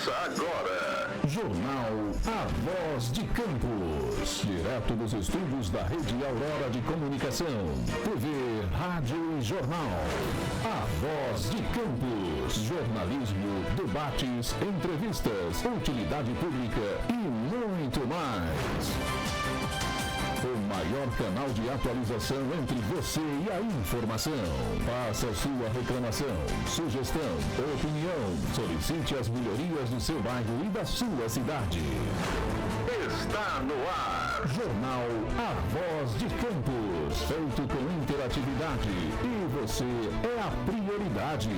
Começa agora. Jornal A Voz de Campos. Direto dos estúdios da Rede Aurora de Comunicação. TV, Rádio e Jornal. A Voz de Campos. Jornalismo, debates, entrevistas, utilidade pública e muito mais. O maior canal de atualização entre você e a informação. Faça sua reclamação, sugestão, opinião. Solicite as melhorias do seu bairro e da sua cidade. Está no ar. Jornal A Voz de Campos. Feito com interatividade. E você é a prioridade.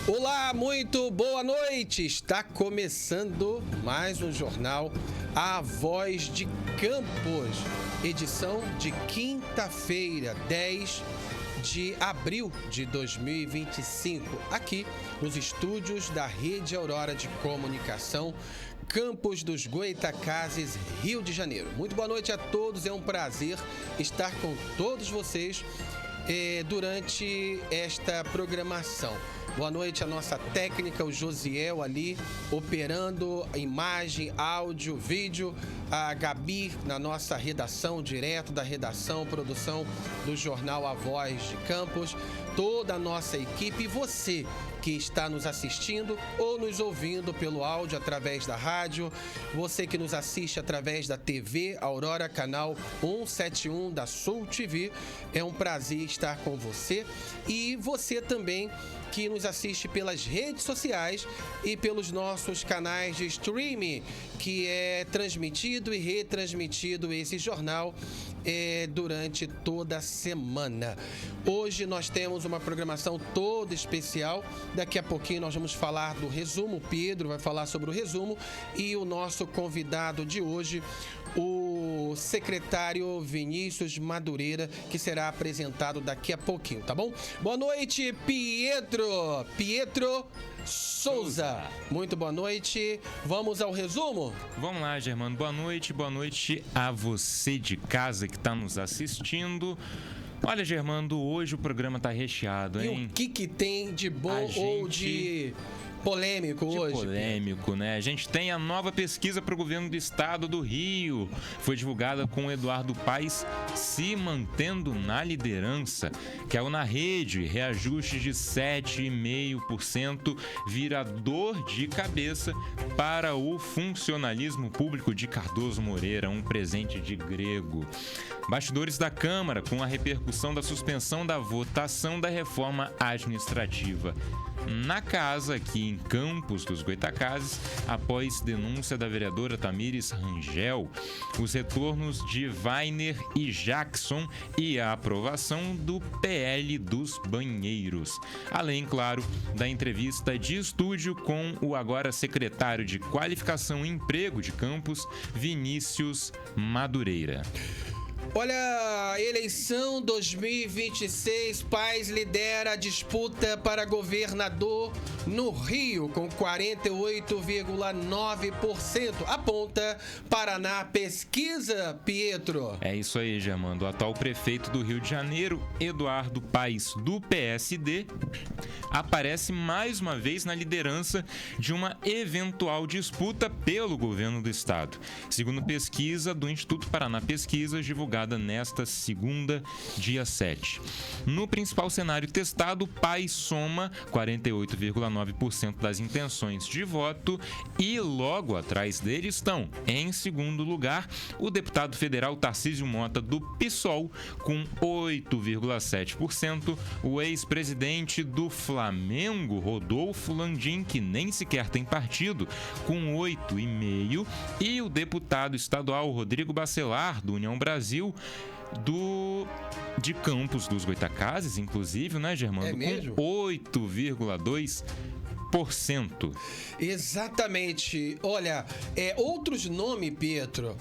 Olá, muito boa noite! Está começando mais um jornal A Voz de Campos, edição de quinta-feira, 10 de abril de 2025, aqui nos estúdios da Rede Aurora de Comunicação, Campos dos Goytacazes, Rio de Janeiro. Muito boa noite a todos, é um prazer estar com todos vocês durante esta programação. Boa noite à nossa técnica, o Josiel ali, operando imagem, áudio, vídeo. A Gabi na nossa redação, direto da redação, produção do jornal A Voz de Campos. Toda a nossa equipe e você que está nos assistindo ou nos ouvindo pelo áudio através da rádio, você que nos assiste através da TV Aurora, canal 171 da Sul TV, é um prazer estar com você. E você também que nos assiste pelas redes sociais e pelos nossos canais de streaming, que é transmitido e retransmitido esse jornal durante toda a semana. Hoje nós temos uma programação toda especial. Daqui a pouquinho nós vamos falar do resumo. O Pedro vai falar sobre o resumo e o nosso convidado de hoje, o secretário Vinícius Madureira, que será apresentado daqui a pouquinho, tá bom? Boa noite, Pietro Souza. Muito boa noite. Vamos ao resumo? Vamos lá, Germano. Boa noite a você de casa que está nos assistindo. Olha, Germano, hoje o programa tá recheado, hein? E o que tem de bom ou de polêmico hoje? Polêmico, né? A gente tem a nova pesquisa para o governo do estado do Rio. Foi divulgada com o Eduardo Paes se mantendo na liderança. Caiu na rede, reajuste de 7,5% vira dor de cabeça para o funcionalismo público de Cardoso Moreira, um presente de grego. Bastidores da Câmara com a repercussão da suspensão da votação da reforma administrativa na casa, aqui em Campos dos Goytacazes, após denúncia da vereadora Tamires Rangel, os retornos de Vainer e Jackson e a aprovação do PL dos banheiros. Além, claro, da entrevista de estúdio com o agora secretário de Qualificação e Emprego de Campos, Vinícius Madureira. Olha, a eleição 2026, Paes lidera a disputa para governador no Rio com 48,9%. Aponta Paraná Pesquisa, Pietro. É isso aí, Germando. O atual prefeito do Rio de Janeiro, Eduardo Paes, do PSD, aparece mais uma vez na liderança de uma eventual disputa pelo governo do estado. Segundo pesquisa do Instituto Paraná Pesquisas, divulgada nesta segunda, dia 7. No principal cenário testado, Paes soma 48,9% das intenções de voto e logo atrás dele estão, em segundo lugar, o deputado federal Tarcísio Mota, do PSOL, com 8,7%, o ex-presidente do Flamengo, Rodolfo Landim, que nem sequer tem partido, com 8,5%, e o deputado estadual Rodrigo Bacelar, do União Brasil, de Campos dos Goytacazes, inclusive, né, Germano? É mesmo? Com 8,2%. Exatamente. Olha, outros nomes, Pietro,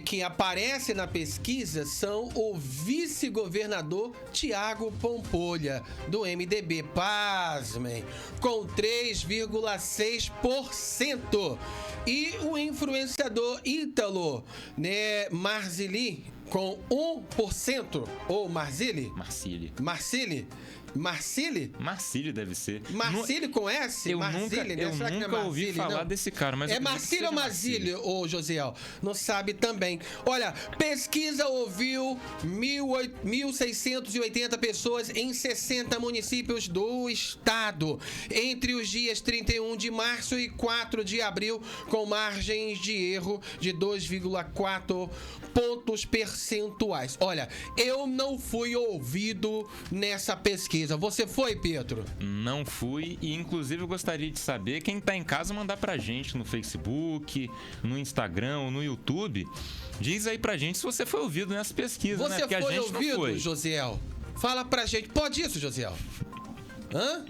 que aparecem na pesquisa são o vice-governador Tiago Pampolha, do MDB. Pasmem, com 3,6%. E o influenciador Ítalo, né, Marzili, com 1%. Ou Marcílio? Marcílio deve ser. Marcílio com S? Eu Marcílio, nunca, Será que não é ouvi Marcílio, falar não? desse cara, mas... É Marcílio ou Marcílio, ô Josiel? Não sabe também. Olha, pesquisa ouviu 1.680 pessoas em 60 municípios do estado entre os dias 31 de março e 4 de abril, com margens de erro de 2,4 pontos percentuais. Olha, eu não fui ouvido nessa pesquisa. Você foi, Pietro? Não fui, e inclusive eu gostaria de saber, quem tá em casa, mandar pra gente no Facebook, no Instagram ou no YouTube. Diz aí pra gente se você foi ouvido nessa pesquisa, né? Porque a gente ouvido, não foi. Josiel? Fala pra gente. Pode isso, Josiel? Hã?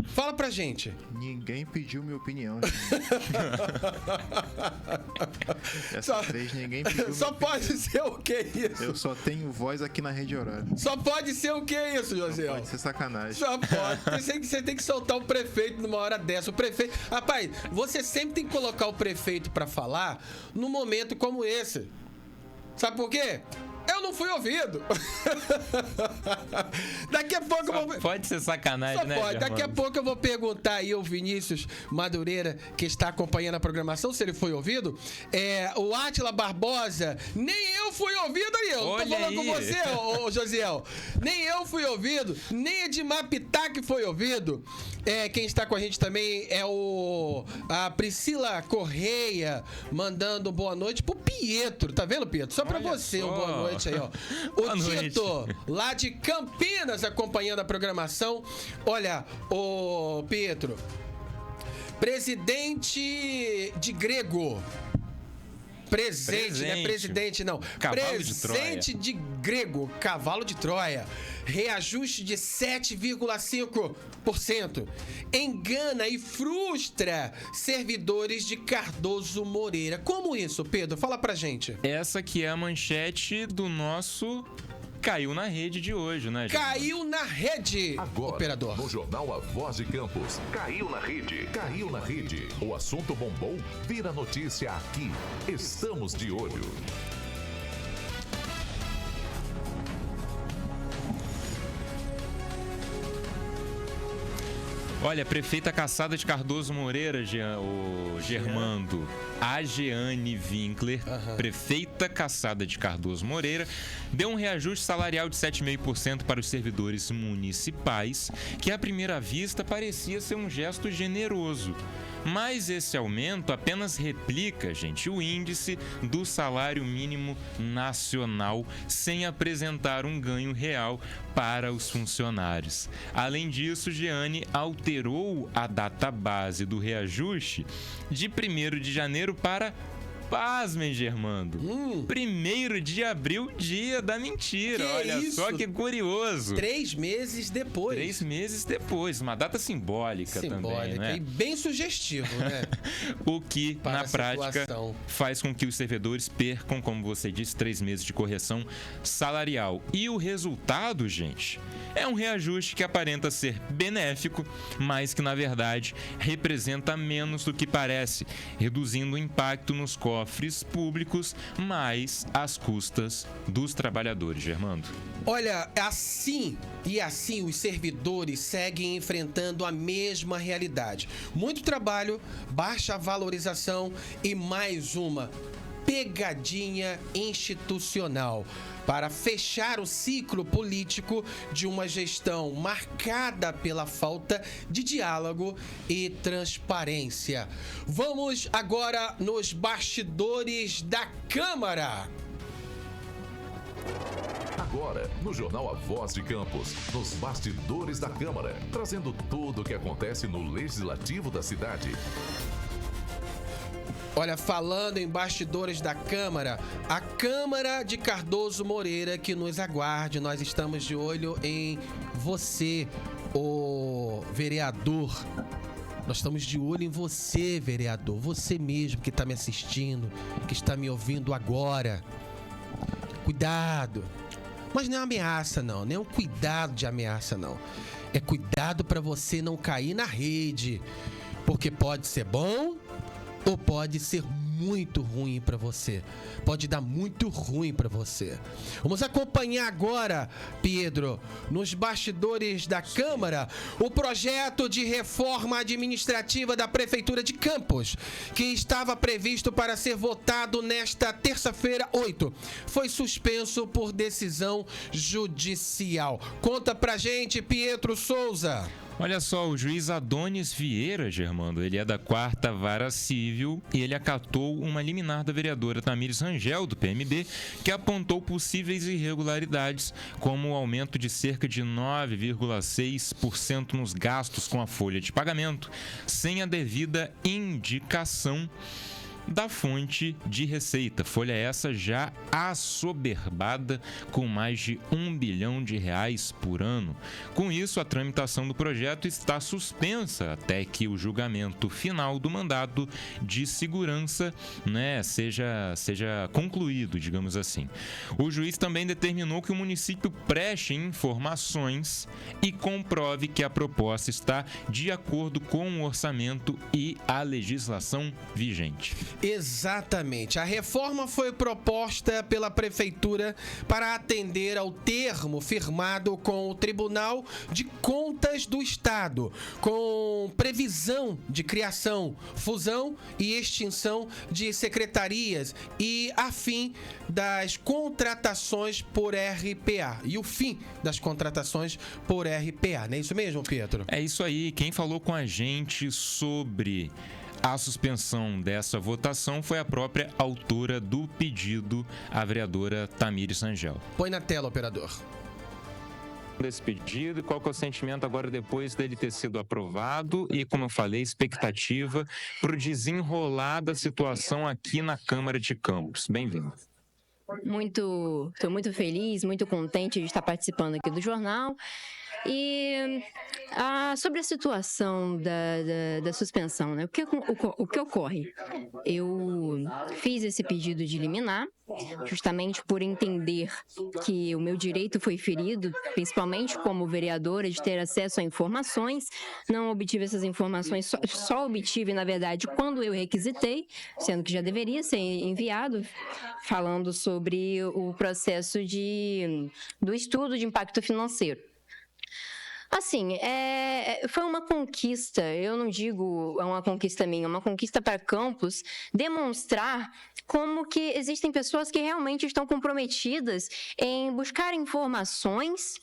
Fala pra gente. Ninguém pediu minha opinião. Só- vez ninguém pediu Só minha pode ser o que isso? Eu só tenho voz aqui na rede horária. Só pode ser o que isso, Josiel? Pode ser sacanagem. Só pode. Você tem que soltar o prefeito numa hora dessa. O prefeito... Rapaz, você sempre tem que colocar o prefeito pra falar num momento como esse. Sabe por quê? Eu não fui ouvido. Daqui a pouco eu vou... Pode ser sacanagem, Só né, pode. Daqui a Germano? pouco eu vou perguntar aí ao Vinícius Madureira, que está acompanhando a programação, se ele foi ouvido. O Átila Barbosa, nem eu fui ouvido aí. Eu Olha tô falando com aí. você, ô Josiel. Nem eu fui ouvido, nem Edmar Pitac foi ouvido. Quem está com a gente também é a Priscila Correia, mandando boa noite pro Pietro. Tá vendo, Pietro? Só pra Olha você, só. boa noite aí, ó. Boa O noite. Tito, lá de Campinas, acompanhando a programação. Olha, ô Pietro, presidente de Grego. Presente, né? Presidente, não. Cavalo de Presente de Grego, cavalo de Troia. Reajuste de 7,5%. Engana e frustra servidores de Cardoso Moreira. Como isso, Pedro? Fala pra gente. Essa que é a manchete do nosso Caiu na Rede de hoje, né, gente? Caiu na rede, Agora, operador. no Jornal A Voz de Campos. Caiu na rede. Caiu na rede. O assunto bombou, vira notícia aqui. Estamos de olho. Olha, a prefeita caçada de Cardoso Moreira, o Germando, a Jeane Winkler, prefeita caçada de Cardoso Moreira, deu um reajuste salarial de 7,5% para os servidores municipais, que à primeira vista parecia ser um gesto generoso. Mas esse aumento apenas replica, gente, o índice do salário mínimo nacional, sem apresentar um ganho real para os funcionários. Além disso, Jeane alterou a data base do reajuste de 1º de janeiro para... Pasmem, Germando. 1º de abril, dia da mentira. Que Olha isso? só que curioso. 3 meses depois. 3 meses depois. Uma data simbólica também, né? E bem sugestivo, né? O que, Para na a prática, situação. faz com que os servidores percam, como você disse, 3 meses de correção salarial. E o resultado, gente, é um reajuste que aparenta ser benéfico, mas que, na verdade, representa menos do que parece, reduzindo o impacto nos cofres públicos, mas às custas dos trabalhadores, Germando. Olha, assim os servidores seguem enfrentando a mesma realidade. Muito trabalho, baixa valorização e mais uma pegadinha institucional para fechar o ciclo político de uma gestão marcada pela falta de diálogo e transparência. Vamos agora nos bastidores da Câmara. Agora, no Jornal A Voz de Campos, nos bastidores da Câmara, trazendo tudo o que acontece no Legislativo da cidade. Olha, falando em bastidores da Câmara, a Câmara de Cardoso Moreira que nos aguarde. Nós estamos de olho em você, o vereador. Nós estamos de olho em você, vereador. Você mesmo que está me assistindo, que está me ouvindo agora. Cuidado. Mas não é ameaça, não. Não é um cuidado de ameaça, não. É cuidado para você não cair na rede. Porque pode ser bom ou pode ser muito ruim para você. Pode dar muito ruim para você. Vamos acompanhar agora, Pedro, nos bastidores da Câmara, o projeto de reforma administrativa da Prefeitura de Campos, que estava previsto para ser votado nesta terça-feira, 8. Foi suspenso por decisão judicial. Conta pra gente, Pietro Souza. Olha só, o juiz Adonis Vieira, Germando, ele é da 4ª Vara Civil e ele acatou uma liminar da vereadora Tamires Rangel, do PMB, que apontou possíveis irregularidades, como o aumento de cerca de 9,6% nos gastos com a folha de pagamento, sem a devida indicação da fonte de receita. Folha essa já assoberbada com mais de R$1 bilhão por ano. Com isso, a tramitação do projeto está suspensa até que o julgamento final do mandado de segurança, seja concluído, digamos assim. O juiz também determinou que o município preste informações e comprove que a proposta está de acordo com o orçamento e a legislação vigente. Exatamente. A reforma foi proposta pela Prefeitura para atender ao termo firmado com o Tribunal de Contas do Estado, com previsão de criação, fusão e extinção de secretarias e a fim das contratações por RPA. E o fim das contratações por RPA. Não é isso mesmo, Pedro? É isso aí. Quem falou com a gente sobre a suspensão dessa votação foi a própria autora do pedido, a vereadora Tamires Rangel. Põe na tela, operador. Desse pedido e qual que é o sentimento agora depois dele ter sido aprovado e, como eu falei, expectativa para o desenrolar da situação aqui na Câmara de Campos. Bem-vindo. Estou muito feliz, muito contente de estar participando aqui do jornal. E sobre a situação da suspensão, né? O que ocorre? Eu fiz esse pedido de liminar, justamente por entender que o meu direito foi ferido, principalmente como vereadora, de ter acesso a informações. Não obtive essas informações, só obtive, na verdade, quando eu requisitei, sendo que já deveria ser enviado, falando sobre o processo do estudo de impacto financeiro. Assim, foi uma conquista, eu não digo é uma conquista minha, é uma conquista para Campos, demonstrar como que existem pessoas que realmente estão comprometidas em buscar informações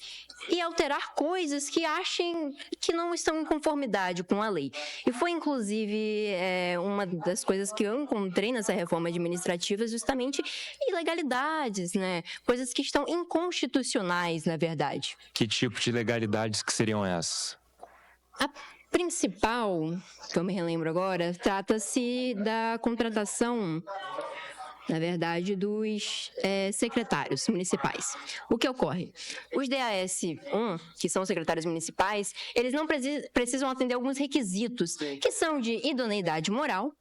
e alterar coisas que achem que não estão em conformidade com a lei. E foi, inclusive, uma das coisas que eu encontrei nessa reforma administrativa, justamente ilegalidades, né? Coisas que estão inconstitucionais, na verdade. Que tipo de ilegalidades que seriam essas? A principal, que eu me relembro agora, trata-se da contratação, na verdade, dos secretários municipais. O que ocorre? Os DAS-1, que são secretários municipais, eles não precisam atender alguns requisitos, que são de idoneidade moral.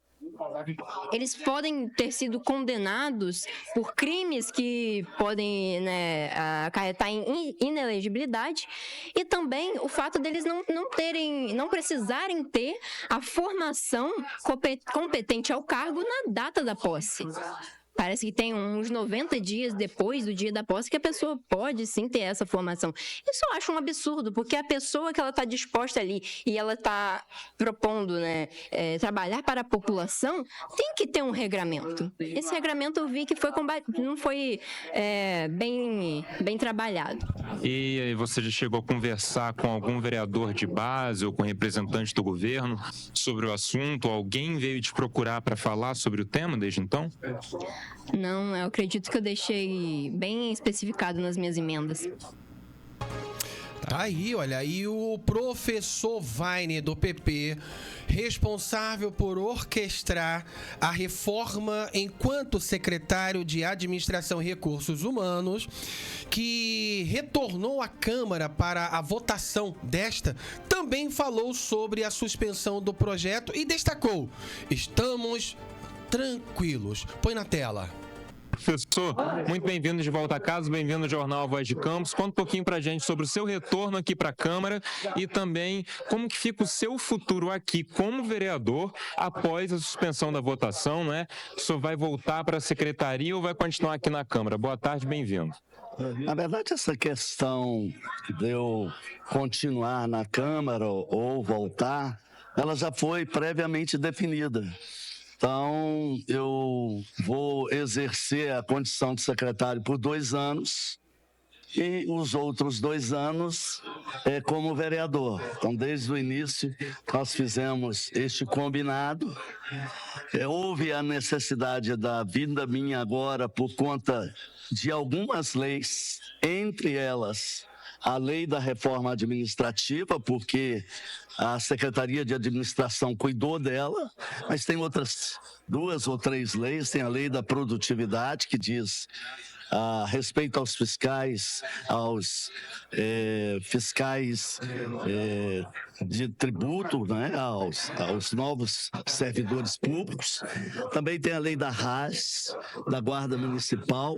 Eles podem ter sido condenados por crimes que podem, acarretar em inelegibilidade, e também o fato deles não precisarem ter a formação competente ao cargo na data da posse. Parece que tem uns 90 dias depois do dia da posse que a pessoa pode sim ter essa formação. Isso eu acho um absurdo, porque a pessoa que ela está disposta ali e ela está propondo, trabalhar para a população, tem que ter um regramento. Esse regramento eu vi que não foi bem trabalhado. E você já chegou a conversar com algum vereador de base ou com representante do governo sobre o assunto? Alguém veio te procurar para falar sobre o tema desde então? Não, eu acredito que eu deixei bem especificado nas minhas emendas. Tá aí, olha, e o professor Vaine, do PP, responsável por orquestrar a reforma enquanto secretário de Administração e Recursos Humanos, que retornou à Câmara para a votação desta, também falou sobre a suspensão do projeto e destacou: estamos tranquilos. Põe na tela. Professor, muito bem-vindo de volta a casa, bem-vindo ao Jornal Voz de Campos. Conta um pouquinho pra gente sobre o seu retorno aqui para a Câmara e também como que fica o seu futuro aqui como vereador após a suspensão da votação, né? O senhor vai voltar para a secretaria ou vai continuar aqui na Câmara? Boa tarde, bem-vindo. Na verdade, essa questão de eu continuar na Câmara ou voltar, ela já foi previamente definida. Então, eu vou exercer a condição de secretário por 2 anos e os outros 2 anos como vereador. Então, desde o início, nós fizemos este combinado. Houve a necessidade da vinda minha agora por conta de algumas leis, entre elas a lei da reforma administrativa, porque a Secretaria de Administração cuidou dela, mas tem outras 2 ou 3 leis. Tem a lei da produtividade, que diz a respeito aos fiscais, de tributo, né, aos novos servidores públicos. Também tem a lei da RAS, da Guarda Municipal.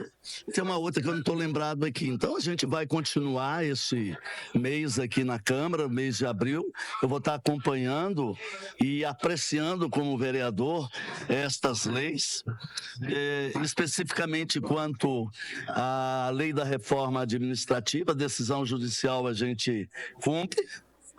Tem uma outra que eu não estou lembrado aqui. Então, a gente vai continuar esse mês aqui na Câmara, mês de abril. Eu vou estar acompanhando e apreciando como vereador estas leis, especificamente quanto à lei da reforma administrativa. A decisão judicial a gente cumpre,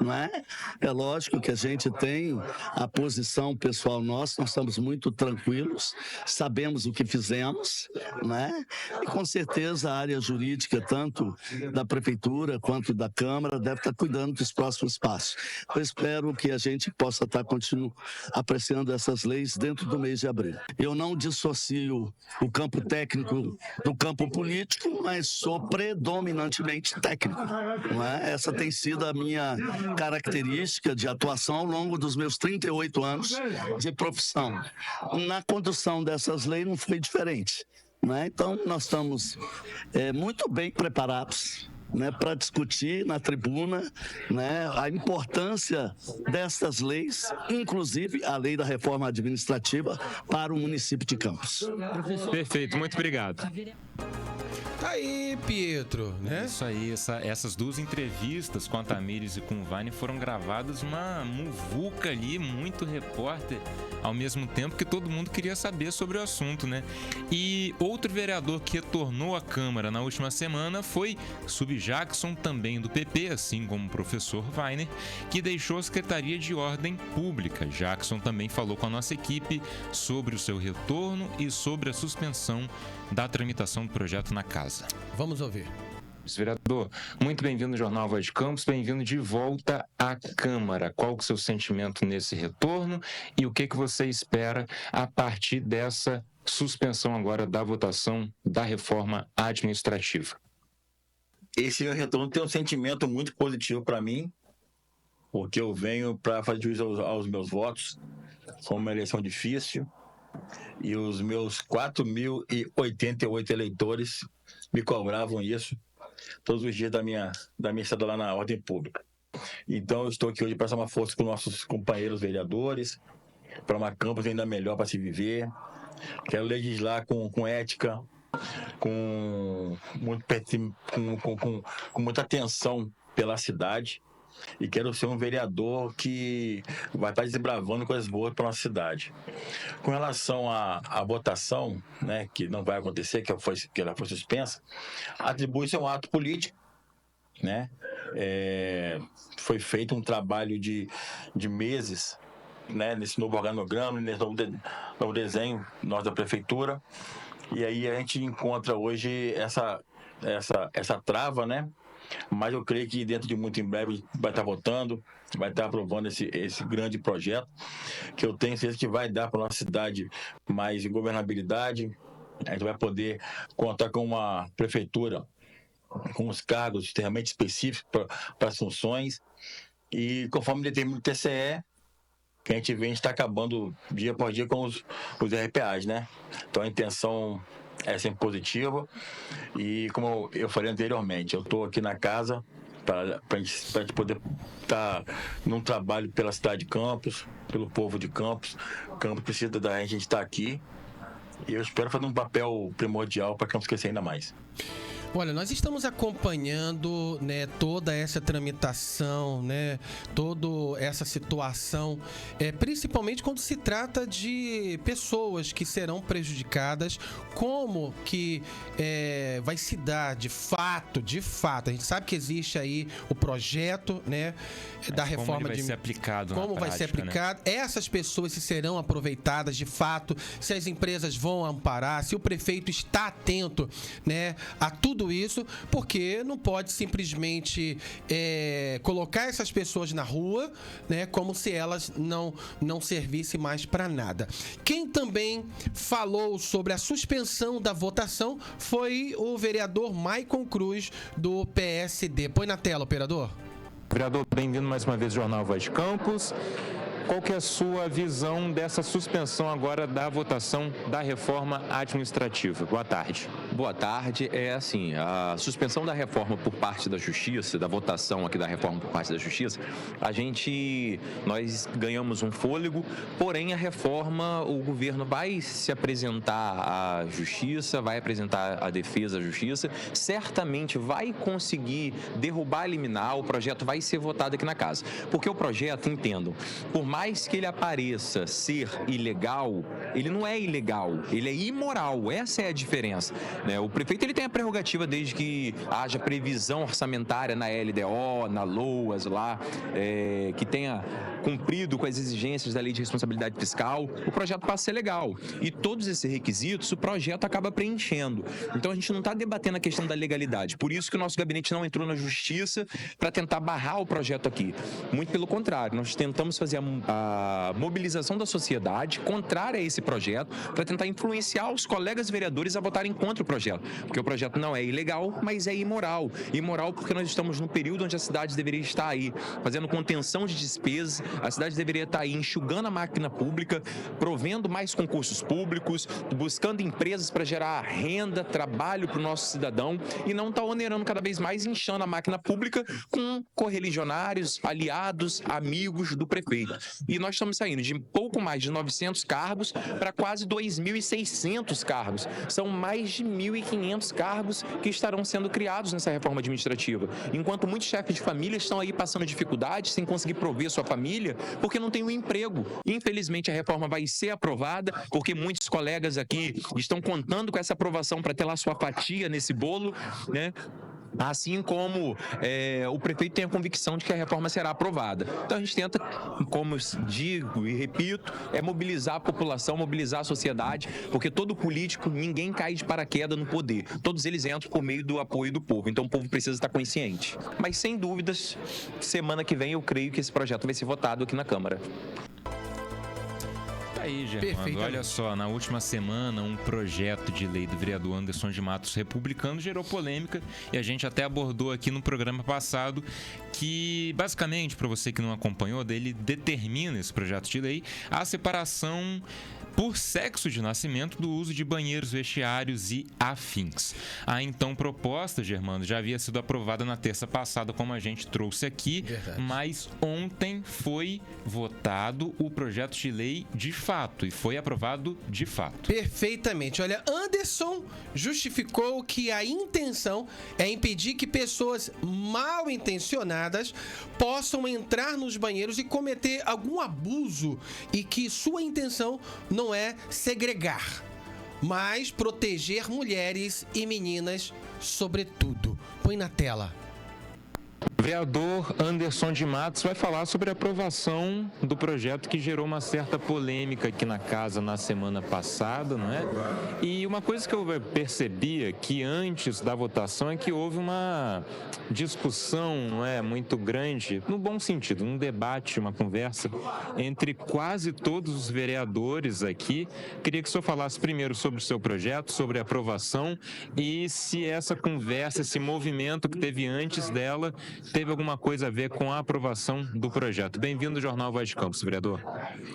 não é? É lógico que a gente tem a posição pessoal nossa, nós estamos muito tranquilos, sabemos o que fizemos, né? E com certeza a área jurídica, tanto da Prefeitura quanto da Câmara, deve estar cuidando dos próximos passos. Eu espero que a gente possa estar continuando apreciando essas leis dentro do mês de abril. Eu não dissocio o campo técnico do campo político, mas sou predominantemente técnico, não é? Essa tem sido a minha característica de atuação ao longo dos meus 38 anos de profissão. Na condução dessas leis não foi diferente, né? Então, nós estamos muito bem preparados, né, para discutir na tribuna, né, a importância dessas leis, inclusive a lei da reforma administrativa para o município de Campos. Perfeito, muito obrigado. Tá aí, Pietro, né? Isso aí, essas 2 entrevistas com a Tamires e com o Vane foram gravadas uma muvuca ali, muito repórter, ao mesmo tempo que todo mundo queria saber sobre o assunto, né? E outro vereador que retornou à Câmara na última semana foi Subjackson, também do PP, assim como o professor Weiner, que deixou a Secretaria de Ordem Pública. Jackson também falou com a nossa equipe sobre o seu retorno e sobre a suspensão da tramitação do projeto na casa. Vamos ouvir. Vereador, muito bem-vindo ao Jornal Voz de Campos, bem-vindo de volta à Câmara. Qual que é o seu sentimento nesse retorno e o que você espera a partir dessa suspensão agora da votação da reforma administrativa? Esse meu retorno tem um sentimento muito positivo para mim, porque eu venho para fazer juízo aos meus votos. Foi uma eleição difícil e os meus 4.088 eleitores me cobravam isso todos os dias da minha estada lá na ordem pública. Então eu estou aqui hoje para dar uma força com nossos companheiros vereadores, para uma Campos ainda melhor para se viver. Quero legislar com ética, com muita atenção pela cidade, e quero ser um vereador que vai estar desbravando coisas boas para a nossa cidade. Com relação à votação, né, que não vai acontecer, que ela foi suspensa, atribui-se a um ato político, né? Foi feito um trabalho de meses, né, nesse novo organograma, nesse novo desenho nós da Prefeitura, e aí a gente encontra hoje essa trava, né? Mas eu creio que dentro de muito em breve vai estar votando, vai estar aprovando esse grande projeto, que eu tenho certeza que vai dar para a nossa cidade mais governabilidade. A gente vai poder contar com uma prefeitura com os cargos extremamente específicos para as funções, e conforme determina o TCE, que a gente vê, a gente está acabando dia por dia com os RPAs, né? Então a intenção é sempre positiva, e como eu falei anteriormente, eu estou aqui na casa para a gente poder estar num trabalho pela cidade de Campos, pelo povo de Campos. Campos precisa da gente estar aqui, E eu espero fazer um papel primordial para Campos crescer ainda mais. Olha, nós estamos acompanhando, né, toda essa tramitação, né, toda essa situação, principalmente quando se trata de pessoas que serão prejudicadas, como que vai se dar de fato. A gente sabe que existe aí o projeto, né, da reforma como ele vai ser aplicado na como vai ser prática, aplicado. Né? Essas pessoas se serão aproveitadas de fato, se as empresas vão amparar, se o prefeito está atento, né, a tudo isso, porque não pode simplesmente colocar essas pessoas na rua, né, como se elas não servissem mais para nada. Quem também falou sobre a suspensão da votação foi o vereador Maicon Cruz, do PSD. Põe na tela, operador. Vereador, bem-vindo mais uma vez ao Jornal Voz de Campos. Qual que é a sua visão dessa suspensão agora da votação da reforma administrativa? Boa tarde. Boa tarde. Assim, a suspensão da reforma por parte da Justiça, da votação aqui da reforma por parte da Justiça, nós ganhamos um fôlego, porém a reforma, o governo vai se apresentar à Justiça, vai apresentar a defesa à Justiça, certamente vai conseguir derrubar a liminar, o projeto vai ser votado aqui na casa. Porque o projeto, entendam, por mais que ele apareça ser ilegal, ele não é ilegal, ele é imoral. Essa é a diferença, né? O prefeito ele tem a prerrogativa, desde que haja previsão orçamentária na LDO, na LOAS lá, que tenha cumprido com as exigências da Lei de Responsabilidade Fiscal, o projeto passa a ser legal. E todos esses requisitos o projeto acaba preenchendo. Então a gente não está debatendo a questão da legalidade. Por isso que o nosso gabinete não entrou na Justiça para tentar barrar o projeto aqui. Muito pelo contrário, nós tentamos fazer a mobilização da sociedade contrária a esse projeto para tentar influenciar os colegas vereadores a votarem contra o projeto. Porque o projeto não é ilegal, mas é imoral. Imoral porque nós estamos num período onde a cidade deveria estar aí fazendo contenção de despesas, a cidade deveria estar aí enxugando a máquina pública, provendo mais concursos públicos, buscando empresas para gerar renda, trabalho para o nosso cidadão e não está onerando cada vez mais, inchando a máquina pública com correligionários, aliados, amigos do prefeito. E nós estamos saindo de pouco mais de 900 cargos para quase 2.600 cargos. São mais de 1.500 cargos que estarão sendo criados nessa reforma administrativa. Enquanto muitos chefes de família estão aí passando dificuldades sem conseguir prover sua família porque não tem um emprego. Infelizmente a reforma vai ser aprovada porque muitos colegas aqui estão contando com essa aprovação para ter lá sua fatia nesse bolo, né? Assim como o prefeito tem a convicção de que a reforma será aprovada. Então a gente tenta, como eu digo e repito, mobilizar a população, mobilizar a sociedade, porque todo político, ninguém cai de paraquedas no poder. Todos eles entram por meio do apoio do povo. Então o povo precisa estar consciente. Mas sem dúvidas, semana que vem eu creio que esse projeto vai ser votado aqui na Câmara. Aí, Germano, olha só, na última semana um projeto de lei do vereador Anderson de Matos, republicano, gerou polêmica e a gente até abordou aqui no programa passado que, basicamente, para você que não acompanhou, ele determina, esse projeto de lei, a separação por sexo de nascimento do uso de banheiros, vestiários e afins. A então proposta, Germano, já havia sido aprovada na terça passada, como a gente trouxe aqui, mas ontem foi votado o projeto de lei de fato e foi aprovado de fato. Perfeitamente. Olha, Anderson justificou que a intenção é impedir que pessoas mal intencionadas possam entrar nos banheiros e cometer algum abuso e que sua intenção não é segregar, mas proteger mulheres e meninas, sobretudo. Põe na tela. O vereador Anderson de Matos vai falar sobre a aprovação do projeto que gerou uma certa polêmica aqui na casa na semana passada, não é? E uma coisa que eu percebi aqui antes da votação é que houve uma discussão, não é, muito grande, no bom sentido, um debate, uma conversa entre quase todos os vereadores aqui. Queria que o senhor falasse primeiro sobre o seu projeto, sobre a aprovação e se essa conversa, esse movimento que teve antes dela, teve alguma coisa a ver com a aprovação do projeto. Bem-vindo ao Jornal Voz de Campos, vereador.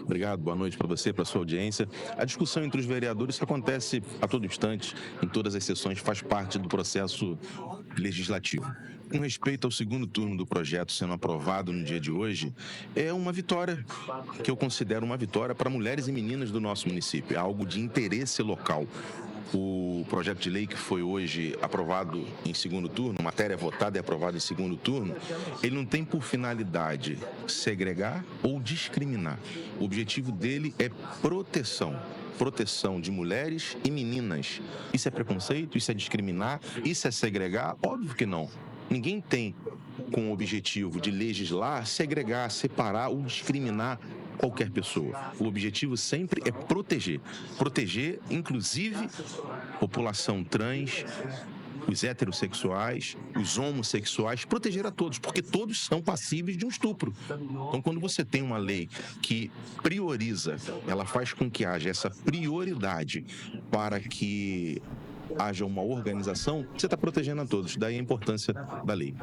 Obrigado, boa noite para você, para a sua audiência. A discussão entre os vereadores acontece a todo instante, em todas as sessões, faz parte do processo legislativo. Com respeito ao segundo turno do projeto sendo aprovado no dia de hoje, é uma vitória, que eu considero uma vitória para mulheres e meninas do nosso município, é algo de interesse local. O projeto de lei que foi hoje aprovado em segundo turno, matéria votada e aprovada em segundo turno, ele não tem por finalidade segregar ou discriminar. O objetivo dele é proteção de mulheres e meninas. Isso é preconceito? Isso é discriminar? Isso é segregar? Óbvio que não. Ninguém tem com o objetivo de legislar, segregar, separar ou discriminar qualquer pessoa. O objetivo sempre é proteger. Proteger, inclusive, população trans, os heterossexuais, os homossexuais, proteger a todos, porque todos são passíveis de um estupro. Então, quando você tem uma lei que prioriza, ela faz com que haja essa prioridade para que haja uma organização, você está protegendo a todos. Daí a importância da lei.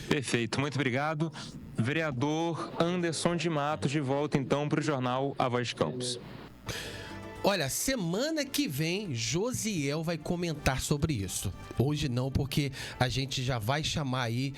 Perfeito, muito obrigado. Vereador Anderson de Matos, de volta então para o Jornal A Voz de Campos. Olha, semana que vem, Josiel vai comentar sobre isso. Hoje não, porque a gente já vai chamar aí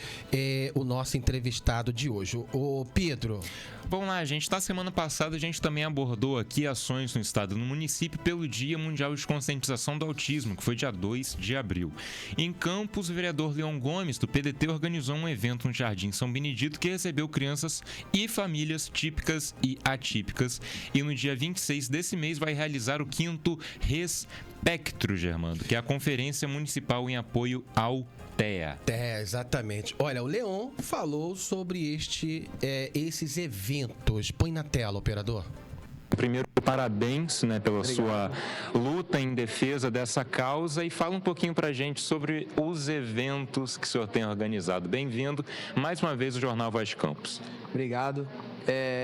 o nosso entrevistado de hoje, o Pedro. Vamos lá, gente. Na semana passada, a gente também abordou aqui ações no estado e no município pelo Dia Mundial de Conscientização do Autismo, que foi dia 2 de abril. Em Campos, o vereador Leon Gomes, do PDT, organizou um evento no Jardim São Benedito que recebeu crianças e famílias típicas e atípicas. E no dia 26 desse mês vai realizar o 5º Respectro, Germando, que é a Conferência Municipal em Apoio ao TEA. Exatamente. Olha, o Leon falou sobre esses eventos. Põe na tela, operador. Primeiro, parabéns, pela sua luta em defesa dessa causa e fala um pouquinho pra gente sobre os eventos que o senhor tem organizado. Bem-vindo mais uma vez ao Jornal Voz de Campos. Obrigado.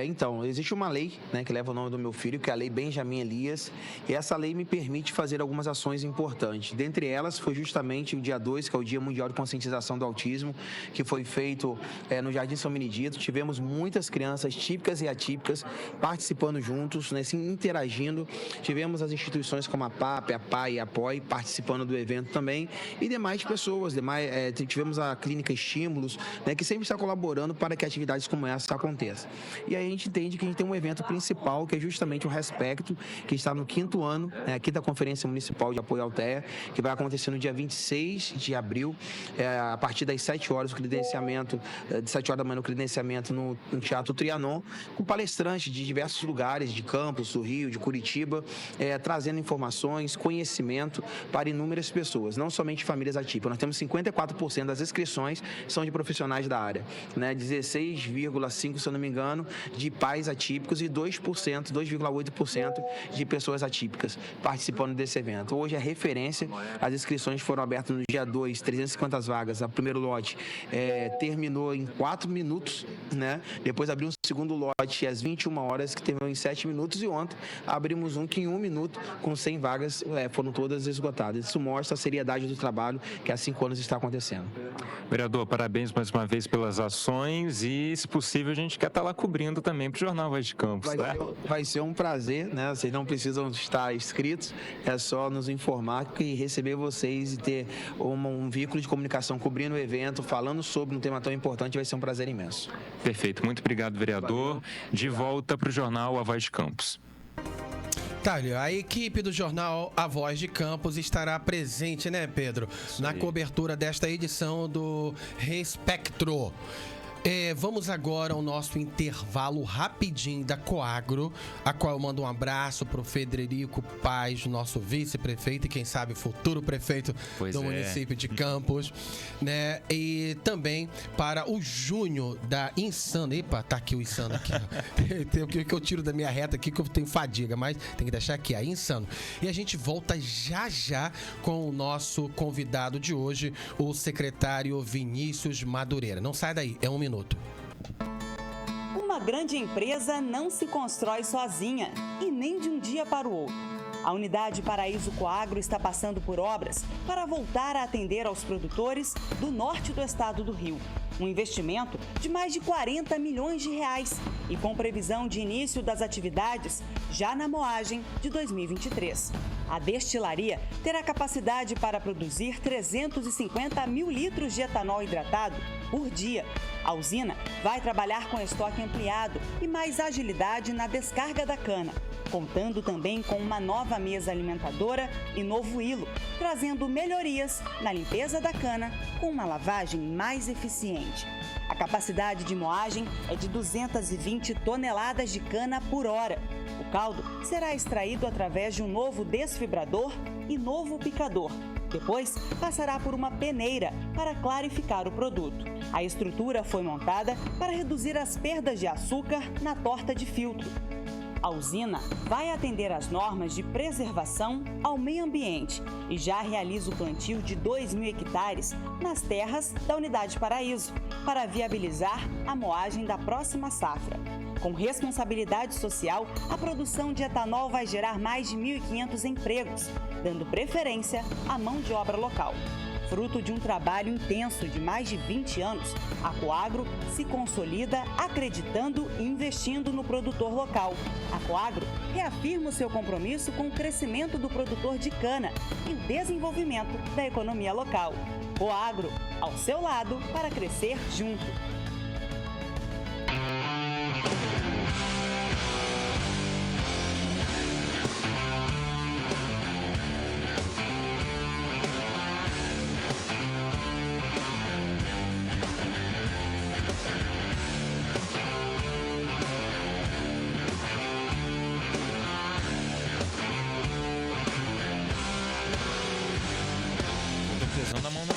Então, existe uma lei, que leva o nome do meu filho, que é a Lei Benjamin Elias, e essa lei me permite fazer algumas ações importantes. Dentre elas, foi justamente o dia 2, que é o Dia Mundial de Conscientização do Autismo, que foi feito no Jardim São Benedito. Tivemos muitas crianças típicas e atípicas participando juntos, se interagindo. Tivemos as instituições como a PAP, a PAI e a POI participando do evento também, e demais pessoas. Tivemos a Clínica Estímulos, que sempre está colaborando para que atividades como essa aconteçam. E aí a gente entende que a gente tem um evento principal, que é justamente o Respecto, que está no 5º ano, aqui da Conferência Municipal de Apoio ao TEA, que vai acontecer no dia 26 de abril, a partir das 7 horas, o credenciamento, de 7 horas da manhã, o credenciamento no Teatro Trianon, com palestrantes de diversos lugares, de Campos, do Rio, de Curitiba, trazendo informações, conhecimento para inúmeras pessoas, não somente famílias atípicas. Nós temos 54% das inscrições são de profissionais da área, 16,5%, se eu não me engano, de pais atípicos e 2,8% de pessoas atípicas participando desse evento. Hoje é referência, as inscrições foram abertas no dia 2, 350 vagas, o primeiro lote terminou em 4 minutos, Depois abriu um segundo lote às 21 horas, que terminou em 7 minutos, e ontem abrimos um que em 1 minuto, com 100 vagas, foram todas esgotadas. Isso mostra a seriedade do trabalho que há 5 anos está acontecendo. Vereador, parabéns mais uma vez pelas ações e, se possível, a gente quer estar lá cobrindo também para o Jornal Voz de Campos. Vai ser um prazer, Vocês não precisam estar inscritos, é só nos informar e receber vocês e ter um veículo de comunicação cobrindo o evento, falando sobre um tema tão importante, vai ser um prazer imenso. Perfeito, muito obrigado, vereador. De volta para o Jornal A Voz de Campos. A equipe do Jornal A Voz de Campos estará presente, Pedro? Na cobertura desta edição do Respectro. Vamos agora ao nosso intervalo rapidinho da Coagro, a qual eu mando um abraço para o Frederico Paz, nosso vice-prefeito e quem sabe futuro prefeito do município de Campos, E também para o Júnior da Insano. Epa, tá aqui o Insano aqui. Tem o que eu tiro da minha reta aqui que eu tenho fadiga, mas tem que deixar aqui, a Insano. E a gente volta já com o nosso convidado de hoje, o secretário Vinícius Madureira. Não sai daí, é 1 minuto. Uma grande empresa não se constrói sozinha e nem de um dia para o outro. A unidade Paraíso Coagro está passando por obras para voltar a atender aos produtores do norte do estado do Rio. Um investimento de mais de 40 milhões de reais e com previsão de início das atividades já na moagem de 2023. A destilaria terá capacidade para produzir 350 mil litros de etanol hidratado por dia. A usina vai trabalhar com estoque ampliado e mais agilidade na descarga da cana, contando também com uma nova mesa alimentadora e novo hilo, trazendo melhorias na limpeza da cana com uma lavagem mais eficiente. A capacidade de moagem é de 220 toneladas de cana por hora. O caldo será extraído através de um novo desfibrador e novo picador. Depois, passará por uma peneira para clarificar o produto. A estrutura foi montada para reduzir as perdas de açúcar na torta de filtro. A usina vai atender às normas de preservação ao meio ambiente e já realiza o plantio de 2.000 hectares nas terras da Unidade Paraíso, para viabilizar a moagem da próxima safra. Com responsabilidade social, a produção de etanol vai gerar mais de 1.500 empregos, dando preferência à mão de obra local. Fruto de um trabalho intenso de mais de 20 anos, a Coagro se consolida acreditando e investindo no produtor local. A Coagro reafirma o seu compromisso com o crescimento do produtor de cana e o desenvolvimento da economia local. Coagro, ao seu lado para crescer junto. Da mão na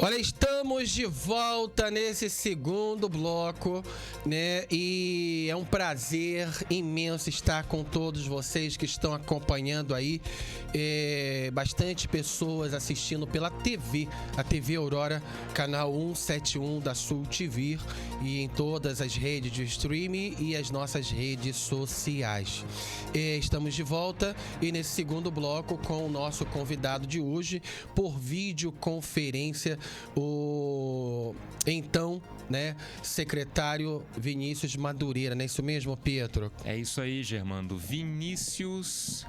Olha, estamos de volta nesse segundo bloco, né? E é um prazer imenso estar com todos vocês que estão acompanhando aí. Bastante pessoas assistindo pela TV, a TV Aurora, canal 171 da Sul TV, e em todas as redes de streaming e as nossas redes sociais. Estamos de volta e nesse segundo bloco com o nosso convidado de hoje, por videoconferência, o então, né, secretário Vinícius Madureira, não é isso mesmo, Pietro? É isso aí, Germando. Vinícius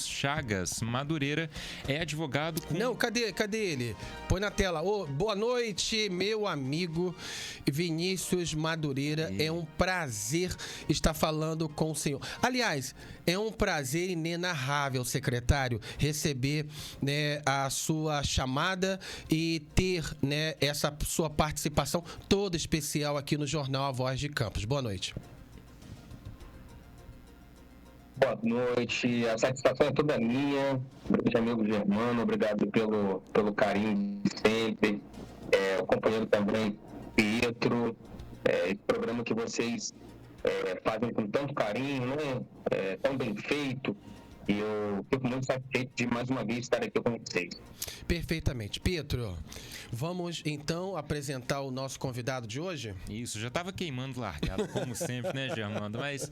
Chagas Madureira é advogado com... Não, cadê ele? Põe na tela. Boa noite, meu amigo Vinícius Madureira. É um prazer estar falando com o senhor. Aliás, é um prazer inenarrável, secretário, receber, né, a sua chamada e ter, né, essa sua participação toda especial aqui no Jornal A Voz de Campos. Boa noite. Boa noite, a satisfação é toda minha. Grande amigo Germano, obrigado pelo carinho de sempre. O companheiro também, Pietro, esse programa que vocês fazem com tanto carinho, né? Tão bem feito. E eu fico muito satisfeito de mais uma vez estar aqui com vocês. Perfeitamente. Pietro, vamos então apresentar o nosso convidado de hoje? Isso, já estava queimando largado, como sempre, né, Germando? Mas...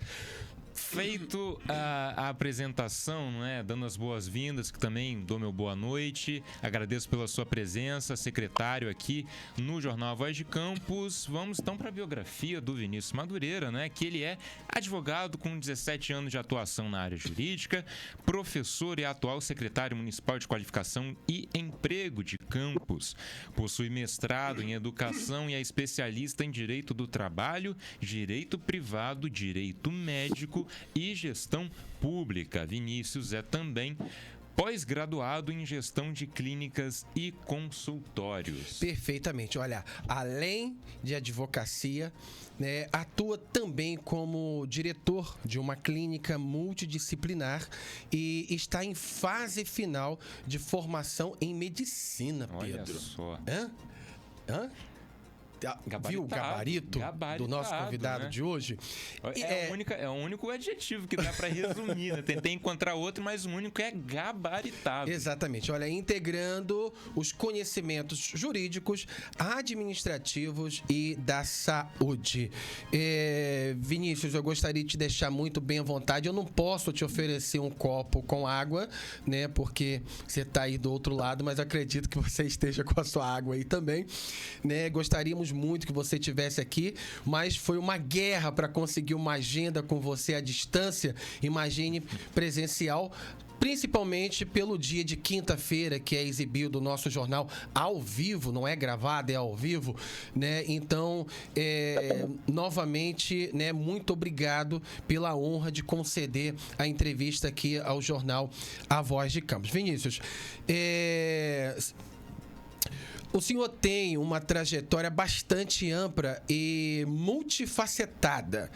feito a apresentação, né, dando as boas-vindas, que também dou meu boa noite, agradeço pela sua presença, secretário aqui no Jornal A Voz de Campos. Vamos então para a biografia do Vinícius Madureira, né, que ele é advogado com 17 anos de atuação na área jurídica, professor e atual secretário municipal de qualificação e emprego de Campos, possui mestrado em educação e é especialista em direito do trabalho, direito privado, direito médico e gestão pública. Vinícius é também pós-graduado em gestão de clínicas e consultórios. Perfeitamente. Olha, além de advocacia, né, atua também como diretor de uma clínica multidisciplinar e está em fase final de formação em medicina, Pedro. Olha só. Hã? Viu o gabarito do nosso convidado, né, de hoje? É o único adjetivo que dá para resumir, né? Tentei encontrar outro, mas o único é gabaritado. Exatamente. Olha, integrando os conhecimentos jurídicos, administrativos e da saúde. Vinícius, eu gostaria de te deixar muito bem à vontade. Eu não posso te oferecer um copo com água, né? Porque você está aí do outro lado, mas acredito que você esteja com a sua água aí também, né? Gostaríamos muito que você estivesse aqui, mas foi uma guerra para conseguir uma agenda com você à distância, imagine presencial, principalmente pelo dia de quinta-feira, que é exibido o nosso jornal ao vivo, não é gravado, é ao vivo, né? Então, novamente, né, muito obrigado pela honra de conceder a entrevista aqui ao jornal A Voz de Campos. Vinícius, o senhor tem uma trajetória bastante ampla e multifacetada.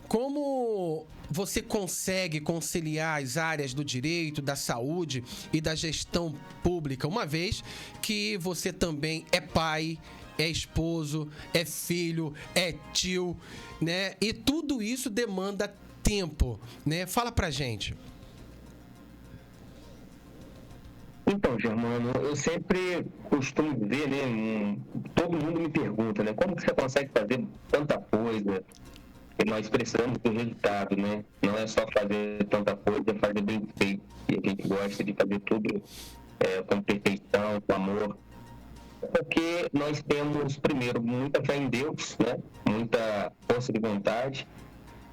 Como você consegue conciliar as áreas do direito, da saúde e da gestão pública, uma vez que você também é pai, é esposo, é filho, é tio, né? E tudo isso demanda tempo, né? Fala pra gente. Então, Germano, eu sempre costumo dizer, né, todo mundo me pergunta, né, como que você consegue fazer tanta coisa? E nós precisamos do resultado, né? Não é só fazer tanta coisa, é fazer bem feito. E a gente gosta de fazer tudo com perfeição, com amor. Porque nós temos, primeiro, muita fé em Deus, né? Muita força de vontade.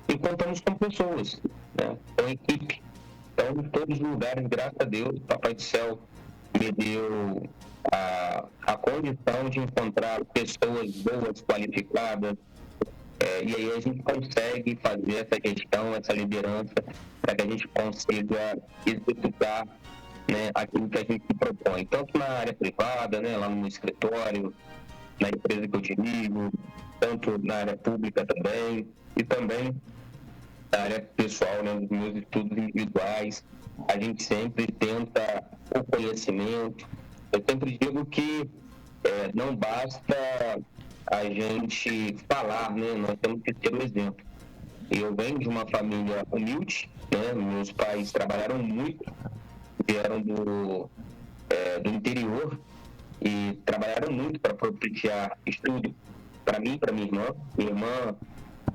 E contamos com pessoas, né? Com equipe. Então, em todos os lugares, graças a Deus, o Papai do Céu me deu a condição de encontrar pessoas boas, qualificadas, e aí a gente consegue fazer essa gestão, essa liderança, para que a gente consiga executar, né, aquilo que a gente se propõe, tanto na área privada, né, lá no meu escritório, na empresa que eu dirijo, tanto na área pública também, e também na área pessoal, né, nos meus estudos individuais. A gente sempre tenta o conhecimento. Eu sempre digo que não basta a gente falar, né, nós temos que ter o exemplo. Eu venho de uma família humilde, né, meus pais trabalharam muito, vieram do interior e trabalharam muito para propiciar estudo para mim e para minha irmã. Minha irmã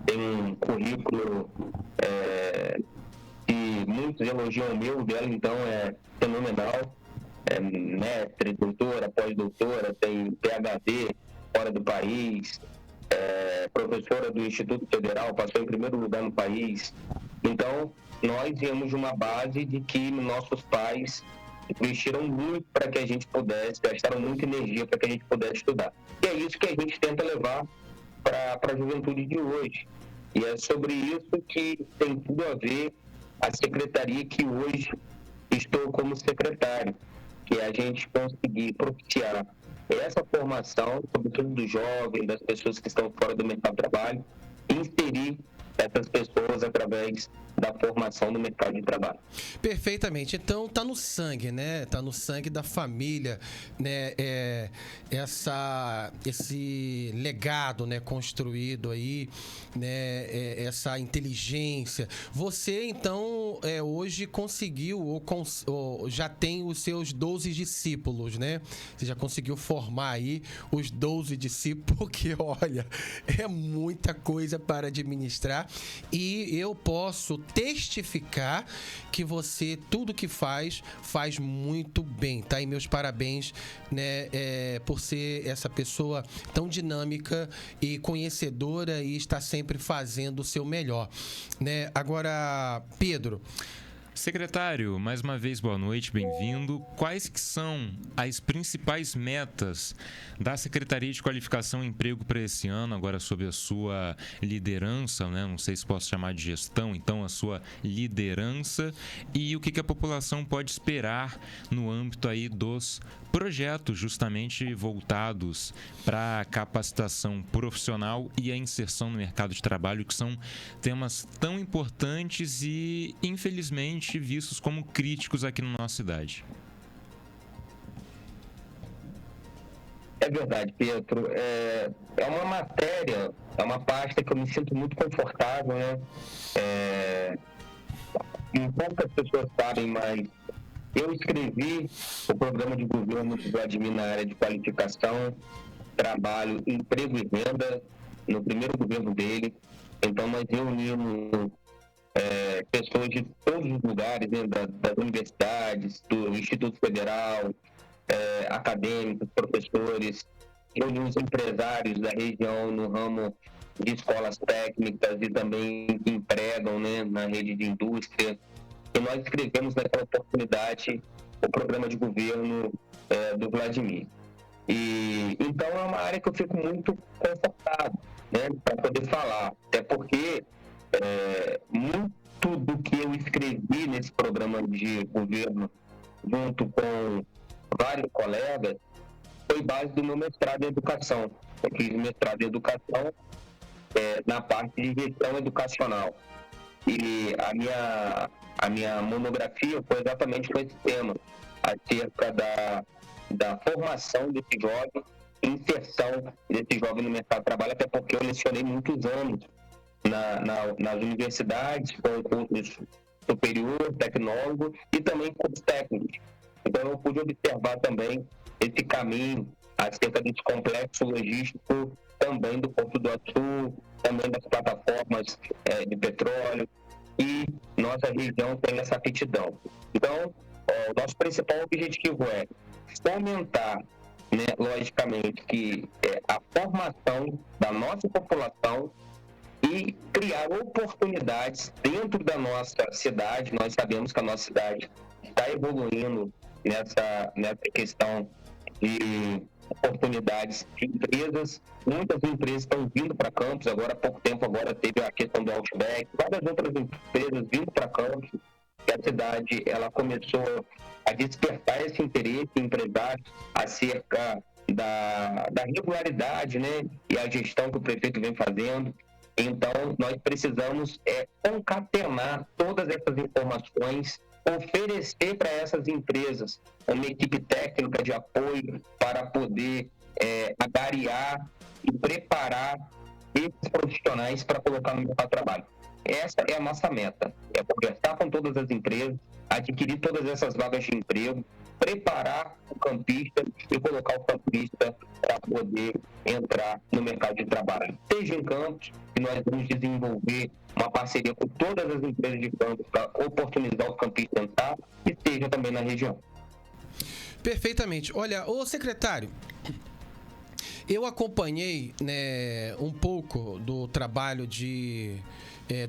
tem um currículo que muitos elogiam o meu, dela então é fenomenal. Mestre, doutora, pós-doutora, tem PhD fora do país, professora do Instituto Federal, passou em primeiro lugar no país. Então, nós viemos de uma base de que nossos pais investiram muito para que a gente pudesse, gastaram muita energia para que a gente pudesse estudar. E é isso que a gente tenta levar para a juventude de hoje. E é sobre isso que tem tudo a ver a secretaria que hoje estou como secretário, que é a gente conseguir propiciar essa formação, sobretudo dos jovens, das pessoas que estão fora do mercado de trabalho, e inserir essas pessoas através da formação no mercado de trabalho. Perfeitamente. Então tá no sangue, né? Tá no sangue da família, né? Esse legado, né, construído aí, né? Essa inteligência. Você então hoje conseguiu ou já tem os seus 12 discípulos, né? Você já conseguiu formar aí os 12 discípulos, porque olha, é muita coisa para administrar e eu posso testificar que você, tudo que faz muito bem, tá? E meus parabéns, né, por ser essa pessoa tão dinâmica e conhecedora e está sempre fazendo o seu melhor, né? Agora, Pedro, Secretário, mais uma vez, boa noite, bem-vindo. Quais que são as principais metas da Secretaria de Qualificação e Emprego para esse ano, agora sob a sua liderança, né? Não sei se posso chamar de gestão, então a sua liderança, e o que a população pode esperar no âmbito aí dos projetos justamente voltados para a capacitação profissional e a inserção no mercado de trabalho, que são temas tão importantes e, infelizmente, vistos como críticos aqui na nossa cidade. É verdade, Pietro. É uma matéria, é uma pasta que eu me sinto muito confortável, né? Poucas pessoas sabem, mas eu escrevi o programa de governo do Vladimir na área de qualificação, trabalho, emprego e renda no primeiro governo dele. Então, nós reunimos pessoas de todos os lugares, né, das universidades, do Instituto Federal, acadêmicos, professores, reunimos empresários da região no ramo de escolas técnicas e também que empregam, né, na rede de indústria. E nós escrevemos naquela oportunidade o programa de governo do Vladimir. E então é uma área que eu fico muito confortável, né, para poder falar, até porque muito do que eu escrevi nesse programa de governo, junto com vários colegas, foi base do meu mestrado em educação. Eu fiz mestrado em educação na parte de gestão educacional. E a minha monografia foi exatamente com esse tema, acerca da formação desse jovem, inserção desse jovem no mercado de trabalho, até porque eu lecionei muitos anos nas universidades, com cursos superior, tecnólogo e também cursos técnicos. Então eu pude observar também esse caminho acerca desse complexo logístico também do Porto do Açu, também das plataformas de petróleo, e nossa região tem essa aptidão. Então, o nosso principal objetivo é fomentar, né, logicamente, que a formação da nossa população e criar oportunidades dentro da nossa cidade. Nós sabemos que a nossa cidade está evoluindo nessa questão de oportunidades de empresas. Muitas empresas estão vindo para campus. Agora, há pouco tempo, teve a questão do Outback, várias outras empresas vindo para campus. E a cidade ela começou a despertar esse interesse em empresários acerca da regularidade, né, e a gestão que o prefeito vem fazendo. Então, nós precisamos concatenar todas essas informações, oferecer para essas empresas uma equipe técnica de apoio para poder agariar e preparar esses profissionais para colocar no mercado de trabalho. Essa é a nossa meta, é conversar com todas as empresas, adquirir todas essas vagas de emprego, preparar o campista e colocar o campista para poder entrar no mercado de trabalho. Seja em campos, que nós vamos desenvolver uma parceria com todas as empresas de campos para oportunizar o campista entrar, e seja também na região. Perfeitamente. Olha, ô secretário, eu acompanhei, né, um pouco do trabalho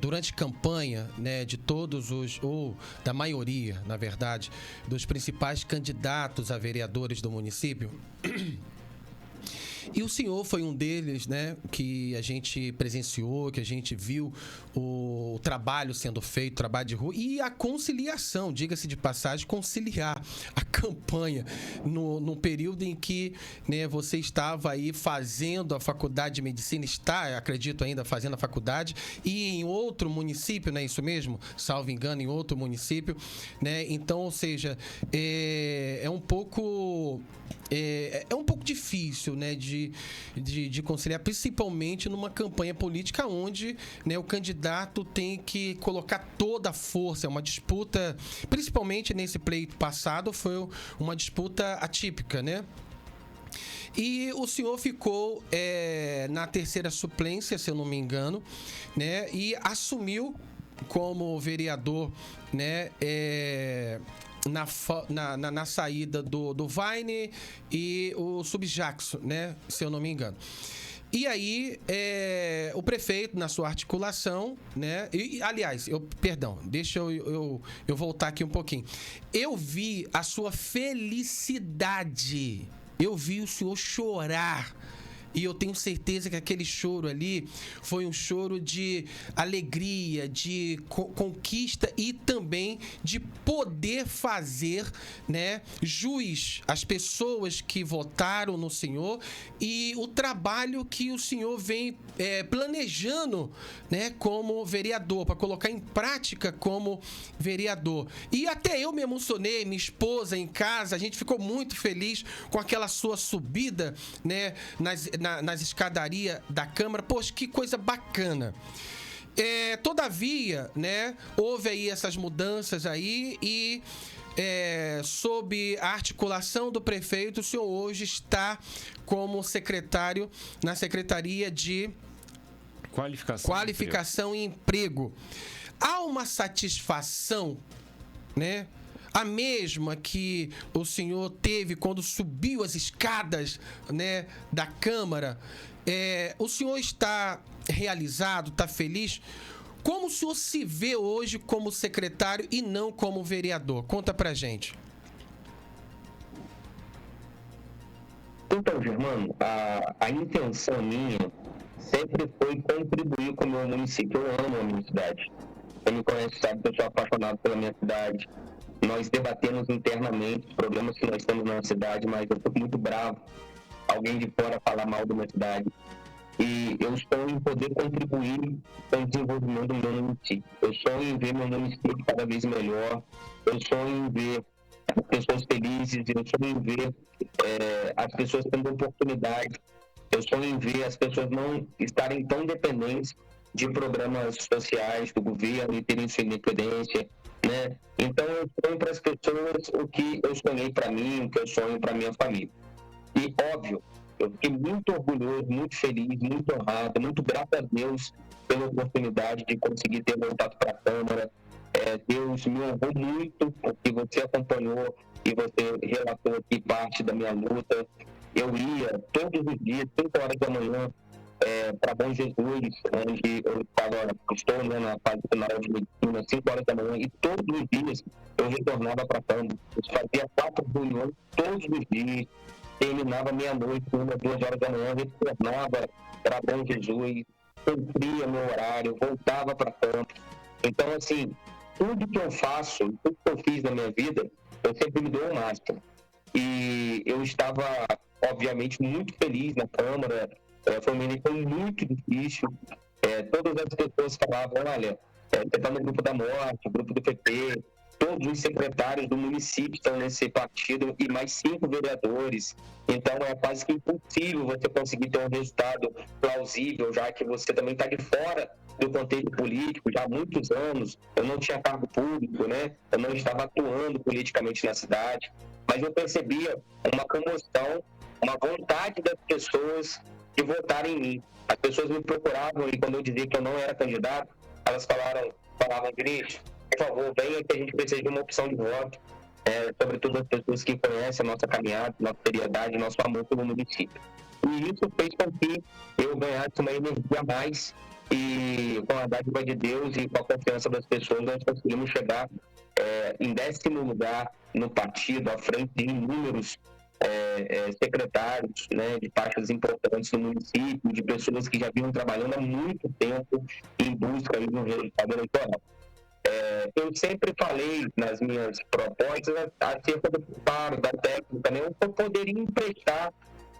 durante campanha, né, de todos ou da maioria, na verdade, dos principais candidatos a vereadores do município. E o senhor foi um deles, né, que a gente presenciou, que a gente viu o trabalho sendo feito, o trabalho de rua e a conciliação, diga-se de passagem, conciliar a campanha no período em que, né, você estava aí fazendo a faculdade de medicina, acredito ainda, fazendo a faculdade, e em outro município, não é isso mesmo? Salvo engano, em outro município, né? Então, ou seja, é um pouco difícil, né, de conciliar, principalmente numa campanha política onde, né, o candidato tem que colocar toda a força. É uma disputa, principalmente nesse pleito passado, foi uma disputa atípica, né? E o senhor ficou na terceira suplência, se eu não me engano, né, e assumiu como vereador, né, na saída do Vaine e o Subjackson, né, se eu não me engano. E aí, o prefeito, na sua articulação, né? Aliás, deixa eu voltar aqui um pouquinho. Eu vi a sua felicidade. Eu vi o senhor chorar. E eu tenho certeza que aquele choro ali foi um choro de alegria, de conquista e também de poder fazer, né, jus às pessoas que votaram no senhor e o trabalho que o senhor vem planejando, né, como vereador, para colocar em prática como vereador. E até eu me emocionei, minha esposa em casa, a gente ficou muito feliz com aquela sua subida, né, nas escadarias da Câmara. Poxa, que coisa bacana. Todavia, né, houve aí essas mudanças aí e sob a articulação do prefeito, o senhor hoje está como secretário na Secretaria de Qualificação e Emprego. Há uma satisfação, né? A mesma que o senhor teve quando subiu as escadas, né, da Câmara. O senhor está realizado, está feliz? Como o senhor se vê hoje como secretário e não como vereador? Conta pra gente. Então, Germano, a intenção minha sempre foi contribuir com o meu município. Eu amo a minha cidade. Quem me conhece sabe que eu sou apaixonado pela minha cidade. Nós debatemos internamente os problemas que nós temos na cidade, mas eu fico muito bravo alguém de fora falar mal da minha cidade. E eu estou em poder contribuir com o desenvolvimento do meu município. Eu sonho em ver meu município cada vez melhor. Eu sonho em ver as pessoas felizes. Eu sonho em ver as pessoas tendo oportunidade. Eu sonho em ver as pessoas não estarem tão dependentes de programas sociais do governo e terem sua independência, né? Então eu sonho para as pessoas o que eu sonhei para mim, o que eu sonho para minha família. E óbvio, eu fiquei muito orgulhoso, muito feliz, muito honrado, muito grato a Deus pela oportunidade de conseguir ter voltado para a Câmara. Deus me honrou muito, porque você acompanhou e você relatou aqui parte da minha luta. Eu ia todos os dias, 5 horas da manhã, para Bom Jesus, onde estou, né, na fase final de medicina, 5 horas da manhã, e todos os dias eu retornava para a Câmara. Eu fazia 4 reuniões todos os dias, terminava meia-noite, 1, 2 horas da manhã, retornava para Bom Jesus, cumpria meu horário, voltava para a Câmara. Então, assim, tudo que eu faço, tudo que eu fiz na minha vida, eu sempre me dou o máximo. E eu estava, obviamente, muito feliz na Câmara. Foi uma eleição muito difícil. Todas as pessoas falavam, olha, você está no grupo da morte, grupo do PP, todos os secretários do município estão nesse partido e mais 5 vereadores. Então é quase que impossível você conseguir ter um resultado plausível, já que você também está de fora do contexto político já há muitos anos. Eu não tinha cargo público, né? Eu não estava atuando politicamente na cidade, mas eu percebia uma comoção, uma vontade das pessoas de votar em mim. As pessoas me procuravam e quando eu dizia que eu não era candidato, elas falavam, Vinícius, por favor, venha que a gente precisa de uma opção de voto, sobretudo as pessoas que conhecem a nossa caminhada, nossa seriedade, nosso amor pelo município. E isso fez com que eu ganhasse uma energia a mais e com a dádiva de Deus e com a confiança das pessoas, nós conseguimos chegar em 10º lugar no partido, à frente de inúmeros secretários, né, de pastas importantes do município, de pessoas que já vinham trabalhando há muito tempo em busca de um resultado eleitoral. Eu sempre falei nas minhas propostas acerca do preparo, da técnica, né, o que eu poderia emprestar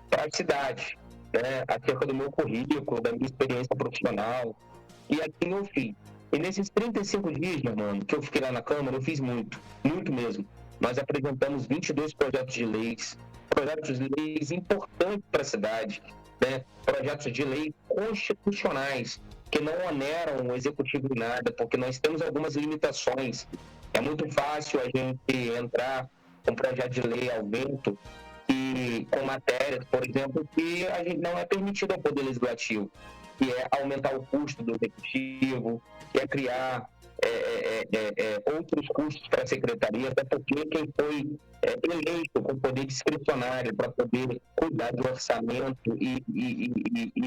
para a cidade, né, acerca do meu currículo, da minha experiência profissional, e assim eu fiz. E nesses 35 dias, meu irmão, que eu fiquei lá na Câmara, eu fiz muito, muito mesmo. Nós apresentamos 22 projetos de leis importantes para a cidade, né? Projetos de lei constitucionais, que não oneram o executivo em nada, porque nós temos algumas limitações. É muito fácil a gente entrar com um projeto de lei ao vento e com matérias, por exemplo, que a gente não é permitido ao Poder Legislativo. que é aumentar o custo do executivo, que é criar outros custos para a secretaria, até porque quem foi eleito com poder discricionário para poder cuidar do orçamento e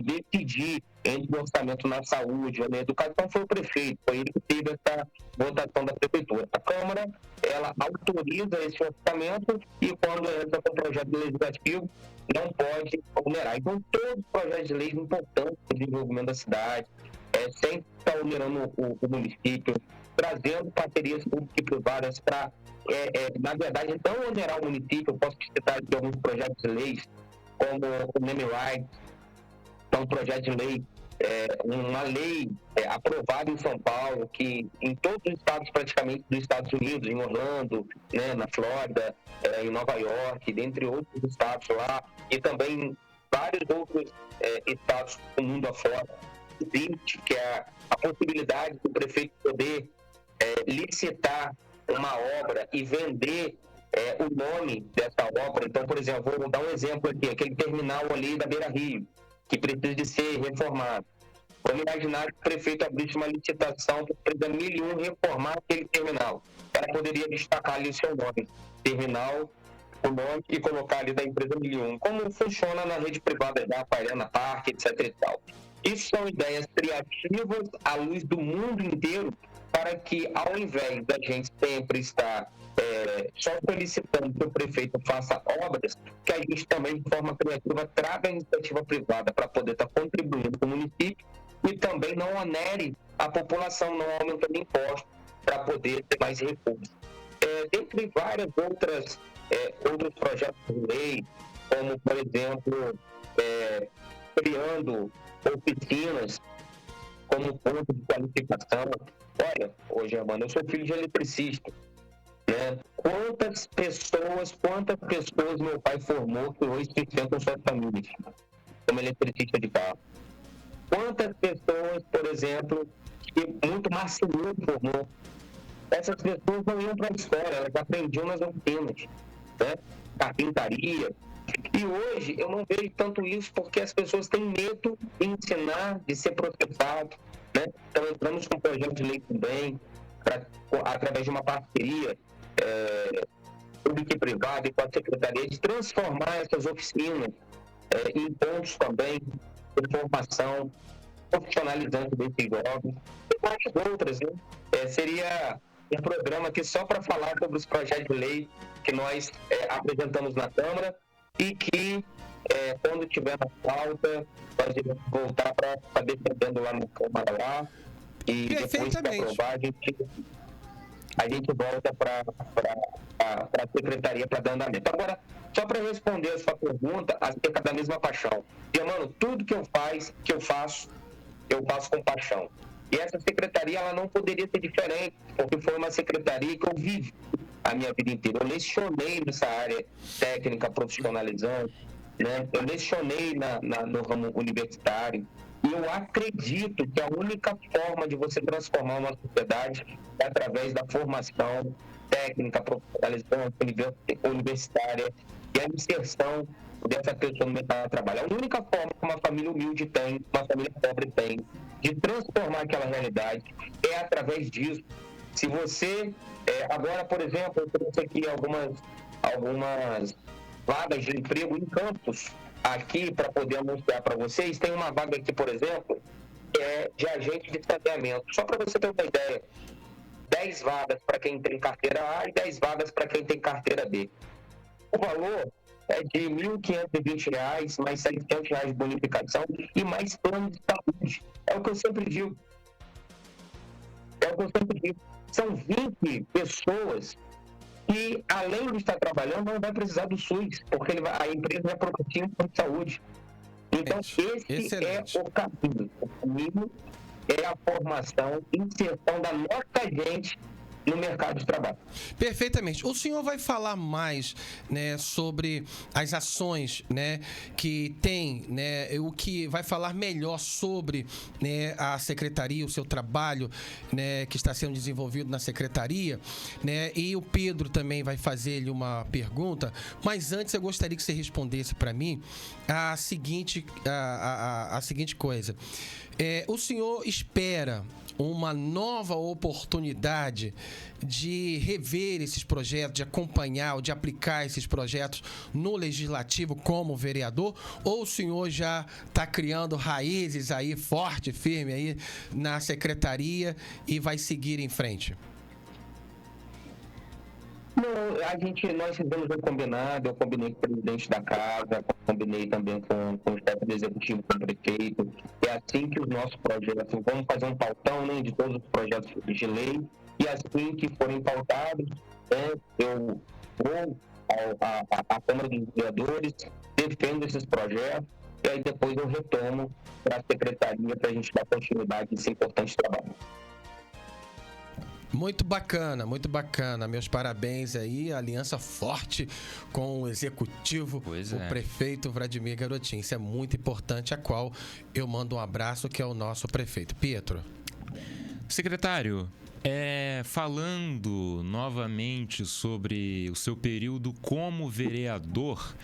decidir entre o orçamento na saúde ou na educação foi o prefeito, foi ele que teve essa votação da prefeitura. A Câmara, ela autoriza esse orçamento e quando entra com o projeto legislativo, não pode onerar. Então, todos os projetos de lei importantes para o desenvolvimento da cidade, sempre está onerando o município, trazendo parcerias públicas e privadas para, na verdade, não onerar o município. Eu posso citar aqui alguns projetos de lei, como o Name Rights, que é um projeto de lei, uma lei aprovada em São Paulo, que em todos os estados praticamente dos Estados Unidos, em Orlando, né, na Flórida, em Nova York, dentre outros estados lá, e também vários outros estados do mundo afora, que é a possibilidade do prefeito poder licitar uma obra e vender o nome dessa obra. Então, por exemplo, vou dar um exemplo aqui, aquele terminal ali da Beira Rio, que precisa de ser reformado. Vamos imaginar que o prefeito abrisse uma licitação para a empresa 1001 reformar aquele terminal. Ela poderia destacar ali o seu nome, terminal, o nome, e colocar ali da empresa 1001. Como funciona na rede privada da Aquarena Park, etc. e tal. Isso são ideias criativas à luz do mundo inteiro, para que, ao invés da gente sempre estar só solicitando que o prefeito faça obras, que a gente também, de forma criativa, traga a iniciativa privada para poder estar contribuindo com o município e também não onere a população, não aumentando impostos para poder ter mais recursos. Dentre várias outros projetos de lei, como, por exemplo, criando oficinas como ponto de qualificação. Olha, hoje, mano, eu sou filho de eletricista, né? Quantas pessoas meu pai formou que hoje sustentam suas famílias como eletricista de carro? Quantas pessoas, por exemplo, que muito Marcelinho formou? Essas pessoas não iam para a escola, elas aprendiam nas oficinas, né? Carpintaria. E hoje eu não vejo tanto isso porque as pessoas têm medo de ensinar, de ser processado, né? Então entramos com um projeto de lei também, através de uma parceria pública e privada e com a Secretaria, de transformar essas oficinas em pontos também de formação profissionalizante desses jovens e várias outras, né? Seria um programa aqui só para falar sobre os projetos de lei que nós apresentamos na Câmara e que, quando tiver na pauta, nós iremos voltar para estar defendendo lá no Câmara lá, e depois que aprovar, a gente volta para a Secretaria para dar andamento. Agora, só para responder a sua pergunta acerca da mesma paixão. E, mano, tudo que eu faço com paixão. E essa secretaria, ela não poderia ser diferente, porque foi uma secretaria que eu vivi a minha vida inteira. Eu lecionei nessa área técnica profissionalizante, né? Eu lecionei no ramo universitário. E eu acredito que a única forma de você transformar uma sociedade é através da formação técnica profissionalizante, universitária, e a inserção dessa pessoa no mercado de trabalho. A única forma que uma família humilde tem, uma família pobre tem, de transformar aquela realidade é através disso. Se você, agora, por exemplo, eu trouxe aqui algumas vagas de emprego em campos aqui para poder anunciar para vocês. Tem uma vaga aqui, por exemplo, que é de agente de saneamento. Só para você ter uma ideia, 10 vagas para quem tem carteira A e 10 vagas para quem tem carteira B. O valor é de R$ 1.520, mais R$ 700 de bonificação e mais plano de saúde. É o que eu sempre digo. São 20 pessoas que, além de estar trabalhando, não vai precisar do SUS, porque a empresa vai procurar um plano de saúde. Então, esse é o caminho. O caminho é a formação, inserção da nossa gente no mercado de trabalho. Perfeitamente. O senhor vai falar mais, né, sobre as ações, né, que tem, né, o que vai falar melhor sobre, né, a secretaria, o seu trabalho, né, que está sendo desenvolvido na secretaria, né, e o Pedro também vai fazer-lhe uma pergunta, mas antes eu gostaria que você respondesse para mim a seguinte coisa. O senhor espera uma nova oportunidade de rever esses projetos, de acompanhar ou de aplicar esses projetos no Legislativo como vereador? Ou o senhor já está criando raízes aí, forte, firme aí na Secretaria e vai seguir em frente? Não, nós fizemos um combinado, eu combinei com o presidente da casa, combinei também com o chefe do executivo, com o prefeito. É assim que os nossos projetos, vamos fazer um pautão, né, de todos os projetos de lei, e assim que forem pautados, né, eu vou à Câmara dos Vereadores, defendo esses projetos, e aí depois eu retomo para a secretaria para a gente dar continuidade nesse importante trabalho. Muito bacana. Meus parabéns aí, aliança forte com o executivo, prefeito Vladimir Garotinho. Isso é muito importante, a qual eu mando um abraço, que é o nosso prefeito. Pietro. Secretário, falando novamente sobre o seu período como vereador,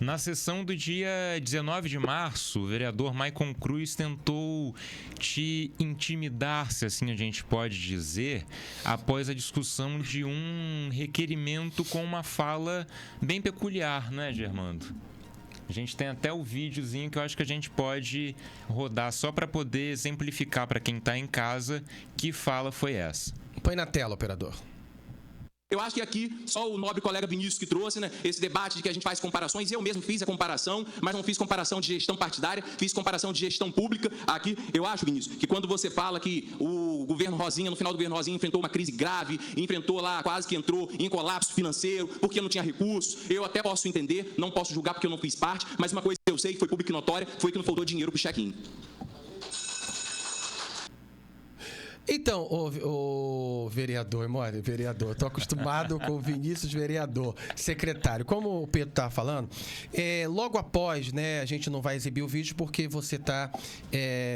na sessão do dia 19 de março, o vereador Maicon Cruz tentou te intimidar, se assim a gente pode dizer, após a discussão de um requerimento com uma fala bem peculiar, né, Germando? A gente tem até o videozinho que eu acho que a gente pode rodar só para poder exemplificar para quem está em casa que fala foi essa. Põe na tela, operador. Eu acho que aqui só o nobre colega Vinícius que trouxe, né, esse debate de que a gente faz comparações. Eu mesmo fiz a comparação, mas não fiz comparação de gestão partidária, fiz comparação de gestão pública. Aqui, eu acho, Vinícius, que quando você fala que o governo Rosinha, no final do governo Rosinha, enfrentou uma crise grave, enfrentou lá, quase que entrou em colapso financeiro, porque não tinha recursos, eu até posso entender, não posso julgar porque eu não fiz parte, mas uma coisa que eu sei, que foi pública e notória, foi que não faltou dinheiro pro check-in. Então, o vereador, estou acostumado com o Vinícius vereador, secretário. Como o Pedro estava falando, logo após, né, a gente não vai exibir o vídeo porque você está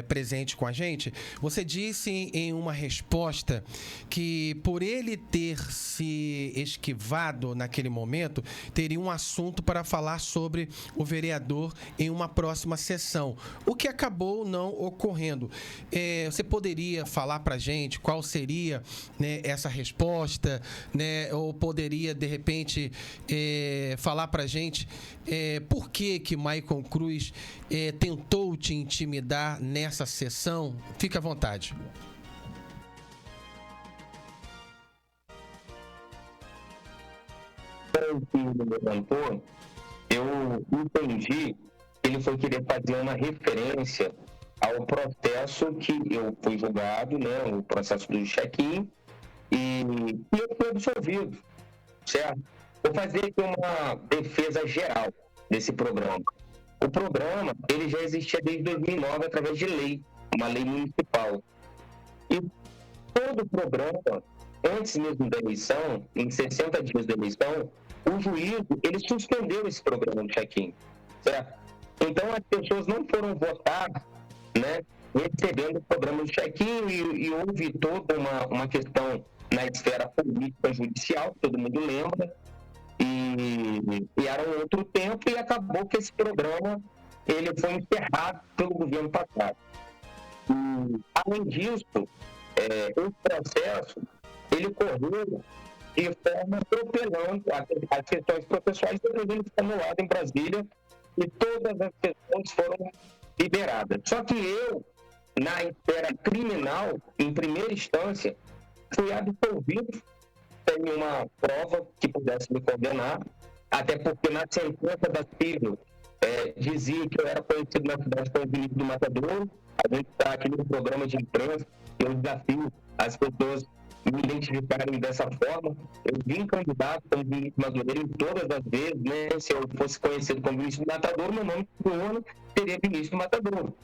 presente com a gente, você disse em uma resposta que por ele ter se esquivado naquele momento, teria um assunto para falar sobre o vereador em uma próxima sessão, o que acabou não ocorrendo. Você poderia falar para gente qual seria, né, essa resposta, né, ou poderia de repente falar pra gente por que Maicon Cruz tentou te intimidar nessa sessão? Fica à vontade. Eu entendi que ele foi querer fazer uma referência ao processo que eu fui julgado, né, o processo do check-in, e eu fui absolvido, certo? Vou fazer aqui uma defesa geral desse programa. O programa, ele já existia desde 2009 através de lei, uma lei municipal. E todo o programa, antes mesmo da eleição, em 60 dias da eleição, o juízo, ele suspendeu esse programa de check-in, certo? Então, as pessoas não foram votar, né, recebendo o programa de check-in e houve toda uma questão na esfera política judicial, todo mundo lembra, e era um outro tempo e acabou que esse programa ele foi encerrado pelo governo passado. E, além disso, o processo ele correu de forma atropelando as questões processuais, inclusive formulado em Brasília, e todas as questões foram liberadas. Só que eu, na esfera criminal, em primeira instância, fui absolvido sem uma prova que pudesse me condenar, até porque na sentença da CIVIL dizia que eu era conhecido na cidade como Vinícius do Matadouro. A gente está aqui no programa de imprensa, eu desafio as pessoas me identificarem dessa forma. Eu vim candidato como Vinícius Madureira em todas as vezes, né? Se eu fosse conhecido como Vinícius do Matadouro, meu nome do ano seria Vinícius do Matadouro,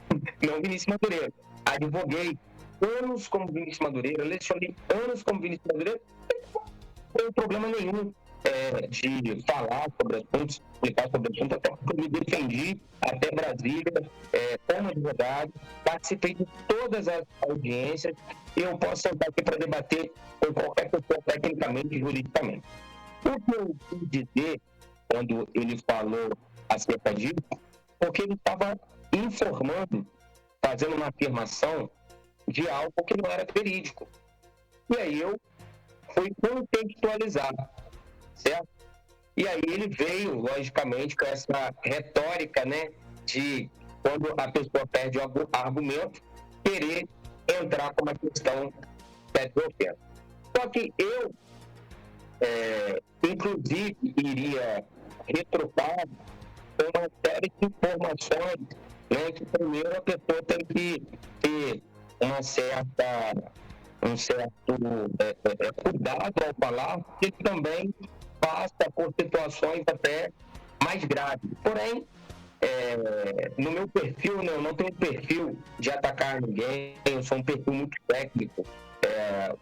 não Vinícius Madureira. Advoguei anos como Vinícius Madureira, lecionei anos como Vinícius Madureira, não tenho problema nenhum de falar sobre assuntos, explicar sobre assuntos, até porque eu me defendi até Brasília como advogado, participei de todas as audiências e eu posso sentar aqui para debater com qualquer pessoa tecnicamente e juridicamente. O que eu quis dizer quando ele falou acerca disso, porque ele estava informando, fazendo uma afirmação de algo que não era verídico. E aí eu fui contextualizar, certo? E aí ele veio, logicamente, com essa retórica, né, de quando a pessoa perde o argumento, querer entrar com uma questão petrofética. Só que eu, inclusive, iria retrucar com uma série de informações, né, que primeiro a pessoa tem que ter um certo cuidado ao falar, que também passa por situações até mais graves. Porém, no meu perfil, né, eu não tenho perfil de atacar ninguém, eu sou um perfil muito técnico.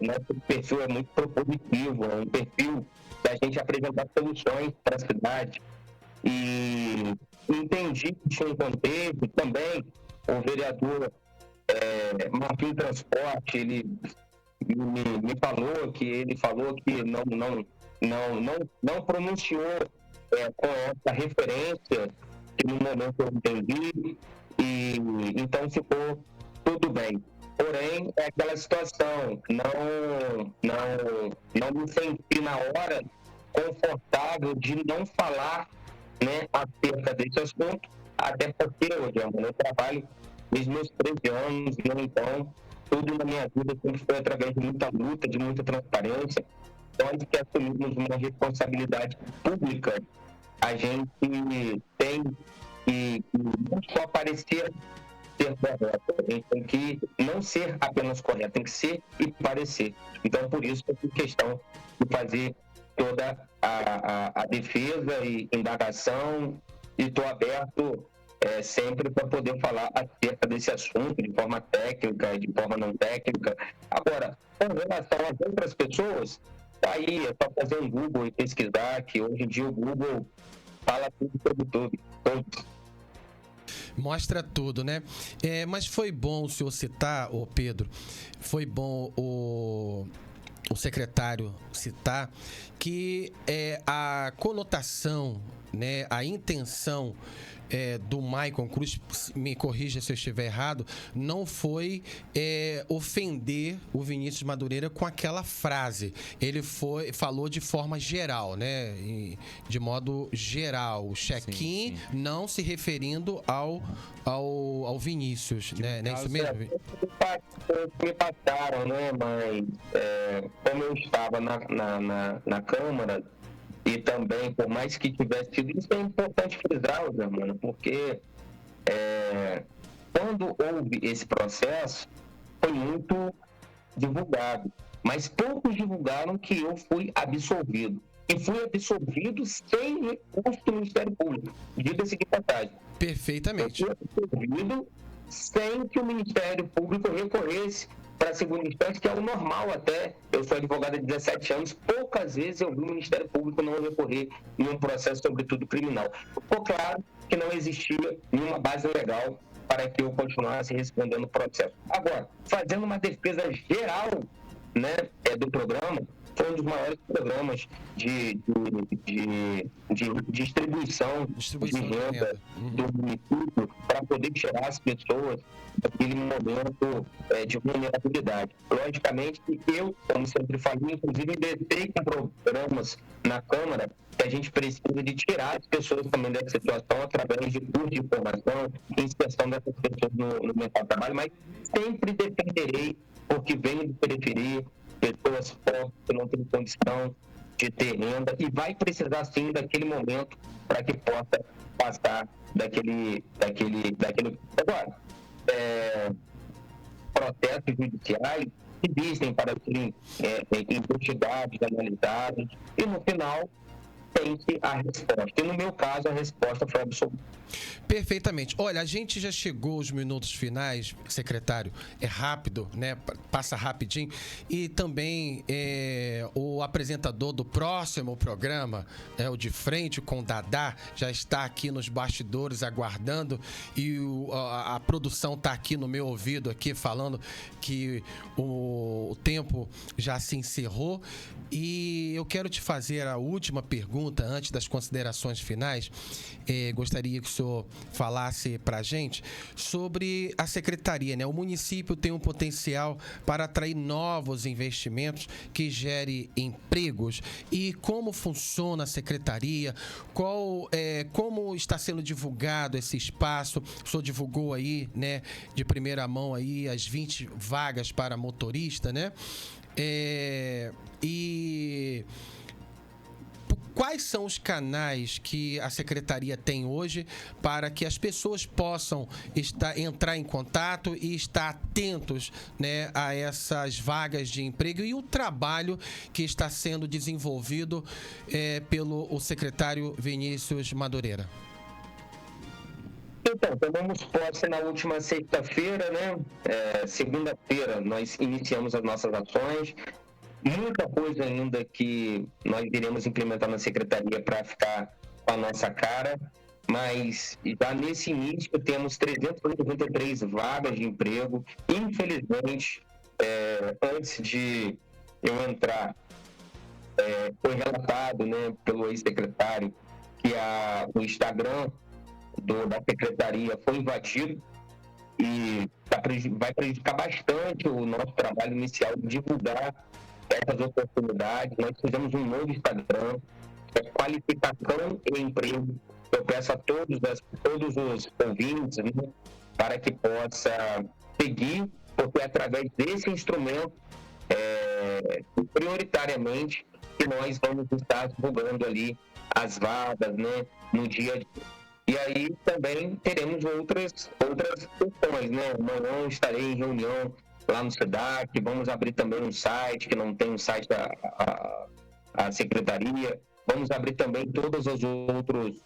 Nosso perfil é muito propositivo, é um perfil da gente apresentar soluções para a cidade. E entendi que tinha um contexto também. O vereador Marquinhos Transporte, ele me falou que não pronunciou com essa referência que no momento eu entendi, e então ficou tudo bem. Porém, é aquela situação, não me senti na hora confortável de não falar, né, acerca desse assunto, até porque eu trabalho desde meus 13 anos, né, então tudo na minha vida sempre foi através de muita luta, de muita transparência. Nós que assumimos uma responsabilidade pública, a gente tem que não só parecer ser correto, a gente tem que não ser apenas correto, tem que ser e parecer. Então, por isso, eu fiz questão de fazer toda a defesa e indagação, e estou aberto sempre para poder falar acerca desse assunto de forma técnica e de forma não técnica. Agora, com relação às outras pessoas, aí é só fazer um Google e pesquisar, que hoje em dia o Google fala tudo sobre tudo. Mostra tudo, né? Mas foi bom o senhor citar, Pedro, foi bom o secretário citar que a conotação, né, a intenção do Maicon Cruz, me corrija se eu estiver errado, não foi ofender o Vinícius Madureira com aquela frase. Ele falou de forma geral, né? De modo geral, o check-in, não se referindo ao Vinícius, né? Não é isso mesmo? Me passaram, né? Mas como eu estava na Câmara, e também, por mais que tivesse sido, isso é importante frisar, mano, porque quando houve esse processo, foi muito divulgado, mas poucos divulgaram que eu fui absolvido. E fui absolvido sem recurso do Ministério Público, diga-se de passagem. Perfeitamente. Eu fui absolvido sem que o Ministério Público recorresse para a segunda instância, que é o normal até. Eu sou advogado há 17 anos, poucas vezes eu vi o Ministério Público não recorrer em um processo, sobretudo criminal. Ficou claro que não existia nenhuma base legal para que eu continuasse respondendo o processo. Agora, fazendo uma defesa geral, né, do programa, foi um dos maiores programas de distribuição de renda do município para poder tirar as pessoas daquele momento de vulnerabilidade. Logicamente que eu, como sempre falei, inclusive detei com programas na Câmara, que a gente precisa de tirar as pessoas também dessa situação através de curso de informação, inserção dessas pessoas no mercado de trabalho, mas sempre defenderei, porque venho de periferia, pessoas pobres que não têm condição de ter renda, e vai precisar sim daquele momento para que possa passar daquele. Agora, processos judiciais existem para serem investigados, analisados, e no final tem-se a resposta. E no meu caso, a resposta foi absoluta. Perfeitamente. Olha, a gente já chegou aos minutos finais, secretário. É rápido, né? Passa rapidinho. E também o apresentador do próximo programa, o De Frente com o Dadá, já está aqui nos bastidores aguardando. E a produção está aqui no meu ouvido, aqui falando que o tempo já se encerrou. E eu quero te fazer a última pergunta antes das considerações finais. Gostaria que o senhor falasse para a gente sobre a secretaria, né? O município tem um potencial para atrair novos investimentos que gere empregos. E como funciona a secretaria? Como está sendo divulgado esse espaço? O senhor divulgou aí, né, de primeira mão aí as 20 vagas para motorista, né? E quais são os canais que a secretaria tem hoje para que as pessoas possam entrar em contato e estar atentos, né, a essas vagas de emprego e o trabalho que está sendo desenvolvido pelo secretário Vinícius Madureira? Então, tomamos posse na última sexta-feira, né? Segunda-feira nós iniciamos as nossas ações. Muita coisa ainda que nós iremos implementar na secretaria para ficar com a nossa cara, mas já nesse início temos 393 vagas de emprego. Infelizmente, antes de eu entrar, foi relatado, né, pelo ex-secretário que o Instagram da secretaria foi invadido e vai prejudicar bastante o nosso trabalho inicial de divulgar essas oportunidades. Nós fizemos um novo Instagram, qualificação e emprego. Eu peço a todos os ouvintes, né, para que possa seguir, porque é através desse instrumento, prioritariamente, que nós vamos estar divulgando ali as vagas, né, no dia a dia. E aí também teremos outras questões, né? Amanhã estarei em reunião lá no SEDAC, vamos abrir também um site, que não tem um site da secretaria, vamos abrir também todos os outros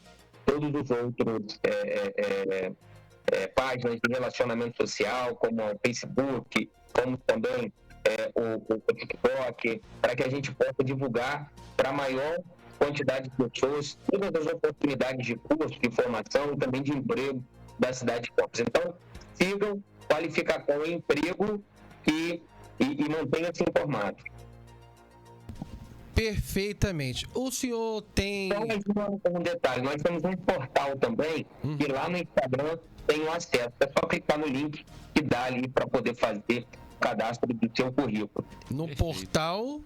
páginas de relacionamento social, como o Facebook, como também o TikTok, para que a gente possa divulgar para a maior quantidade de pessoas todas as oportunidades de curso, de formação e também de emprego da cidade de Campos. Então, sigam qualificação e emprego e mantenham-se informados. Perfeitamente. O senhor tem... Só um detalhe, nós temos um portal também, que lá no Instagram tem um acesso. É só clicar no link que dá ali para poder fazer o cadastro do seu currículo. No portal...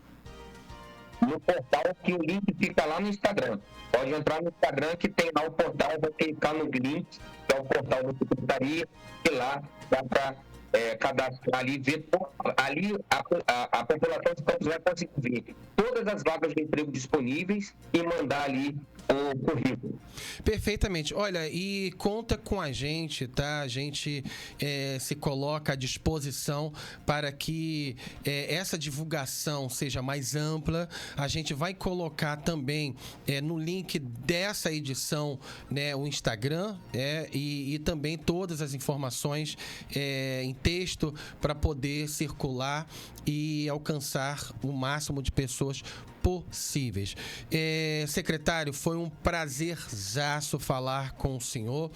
No portal, que o link fica lá no Instagram. Pode entrar no Instagram que tem lá o portal, vai clicar no link, que é o portal da secretaria, e lá dá para cadastrar ali, ver ali a população de Campos vai conseguir ver todas as vagas de emprego disponíveis e mandar ali o currículo. Perfeitamente. Olha, e conta com a gente, tá? A gente se coloca à disposição para que essa divulgação seja mais ampla. A gente vai colocar também no link dessa edição, né, o Instagram, e também todas as informações em texto para poder circular e alcançar o máximo de pessoas possíveis. Secretário, foi um prazerzaço falar com o senhor.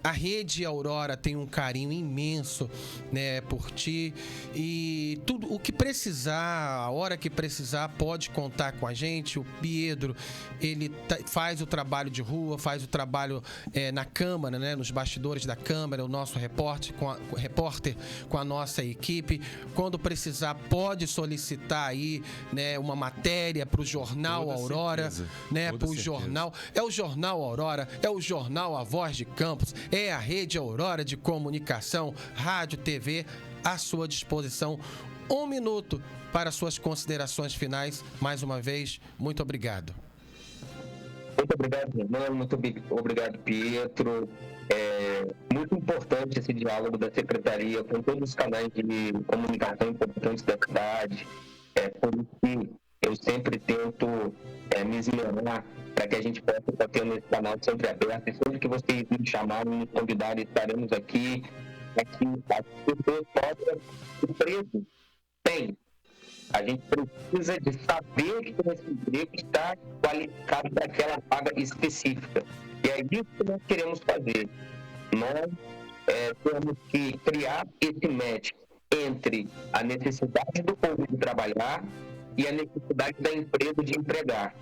A Rede Aurora tem um carinho imenso, né, por ti, e tudo o que precisar, a hora que precisar, pode contar com a gente. O Pedro, ele faz o trabalho de rua, faz o trabalho na Câmara, né, nos bastidores da Câmara, o nosso repórter com a nossa equipe. Quando precisar, pode solicitar aí, né, uma matéria para o Jornal Toda Aurora, certeza. né? Toda Para o certeza. jornal. É o Jornal Aurora, é o Jornal A Voz de Campos, é a Rede Aurora de Comunicação, Rádio, TV, à sua disposição. 1 minuto para suas considerações finais. Mais uma vez, muito obrigado. Muito obrigado, Fernando. Muito obrigado, Pietro. Muito importante esse diálogo da Secretaria com todos os canais de comunicação importantes da cidade. Por isso que eu sempre tento me esmerar para que a gente possa estar tendo esse canal sempre aberto. E sempre que vocês me chamarem, me convidarem, estaremos aqui. Aqui as pessoas podem o preço tem. A gente precisa de saber que esse emprego está qualificado para aquela vaga específica. E é isso que nós queremos fazer. Nós temos que criar esse match entre a necessidade do povo de trabalhar e a necessidade da empresa de empregar.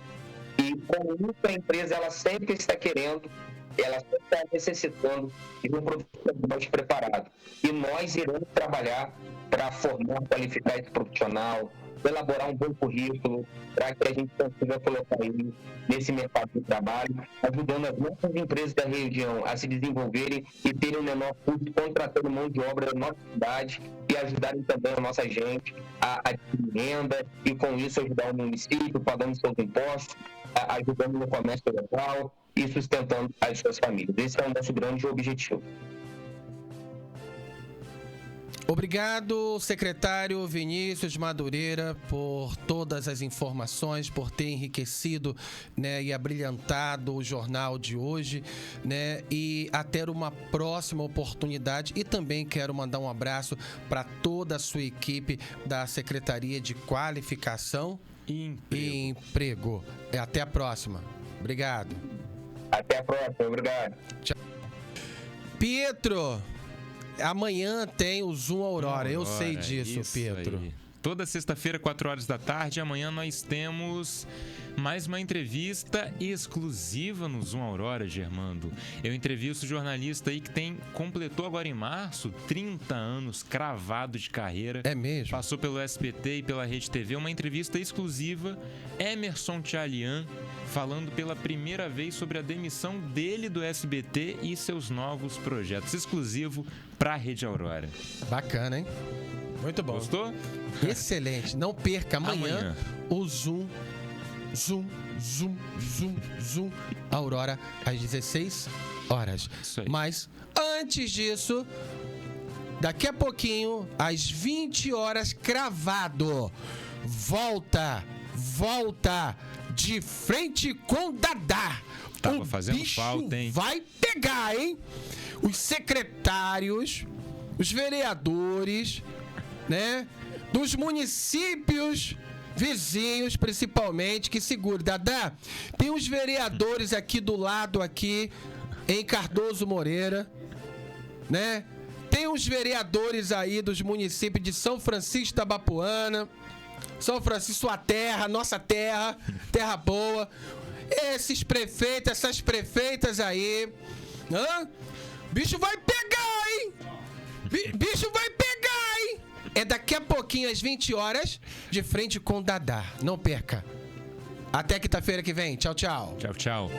E com isso a empresa ela sempre está querendo, ela sempre está necessitando de um profissional mais preparado. E nós iremos trabalhar para formar, qualificar esse profissional, elaborar um bom currículo, para que a gente consiga colocar ele nesse mercado de trabalho, ajudando as nossas empresas da região a se desenvolverem e terem o menor custo, contratando mão de obra da nossa cidade e ajudarem também a nossa gente a adquirir renda e com isso ajudar o município, pagando seus impostos, ajudando no comércio local e sustentando as suas famílias. Esse é o nosso grande objetivo. Obrigado, secretário Vinícius Madureira, por todas as informações, por ter enriquecido, né, e abrilhantado o jornal de hoje, né, e até uma próxima oportunidade. E também quero mandar um abraço para toda a sua equipe da Secretaria de Qualificação e Emprego. Até a próxima. Obrigado. Até a próxima. Obrigado. Tchau. Pietro, amanhã tem o Zoom Aurora. Eu sei disso, Pietro. Aí. Toda sexta-feira, 4 horas da tarde. Amanhã nós temos mais uma entrevista exclusiva no Zoom Aurora, Germando. Eu entrevisto o jornalista aí que completou agora em março 30 anos cravado de carreira. É mesmo? Passou pelo SBT e pela Rede TV. Uma entrevista exclusiva. Emerson Tchalian, falando pela primeira vez sobre a demissão dele do SBT e seus novos projetos. Exclusivo para a Rede Aurora. Bacana, hein? Muito bom. Gostou? Excelente. Não perca amanhã o Zoom Aurora às 16 horas. Isso aí. Mas antes disso, daqui a pouquinho, às 20 horas, cravado. Volta de frente com Dadá. Tava fazendo falta, hein? Vai pegar, hein? Os secretários, os vereadores, né? Dos municípios vizinhos, principalmente, que segura. Dadá, tem uns vereadores aqui do lado, aqui, em Cardoso Moreira, né? Tem uns vereadores aí dos municípios de São Francisco da Bapuana, São Francisco, sua terra, nossa terra, terra boa. Esses prefeitos, essas prefeitas aí, bicho vai pegar, hein? Bicho vai pegar, hein? É daqui a pouquinho, às 20 horas, de frente com o Dadá. Não perca. Até quinta-feira que vem. Tchau, tchau. Tchau, tchau.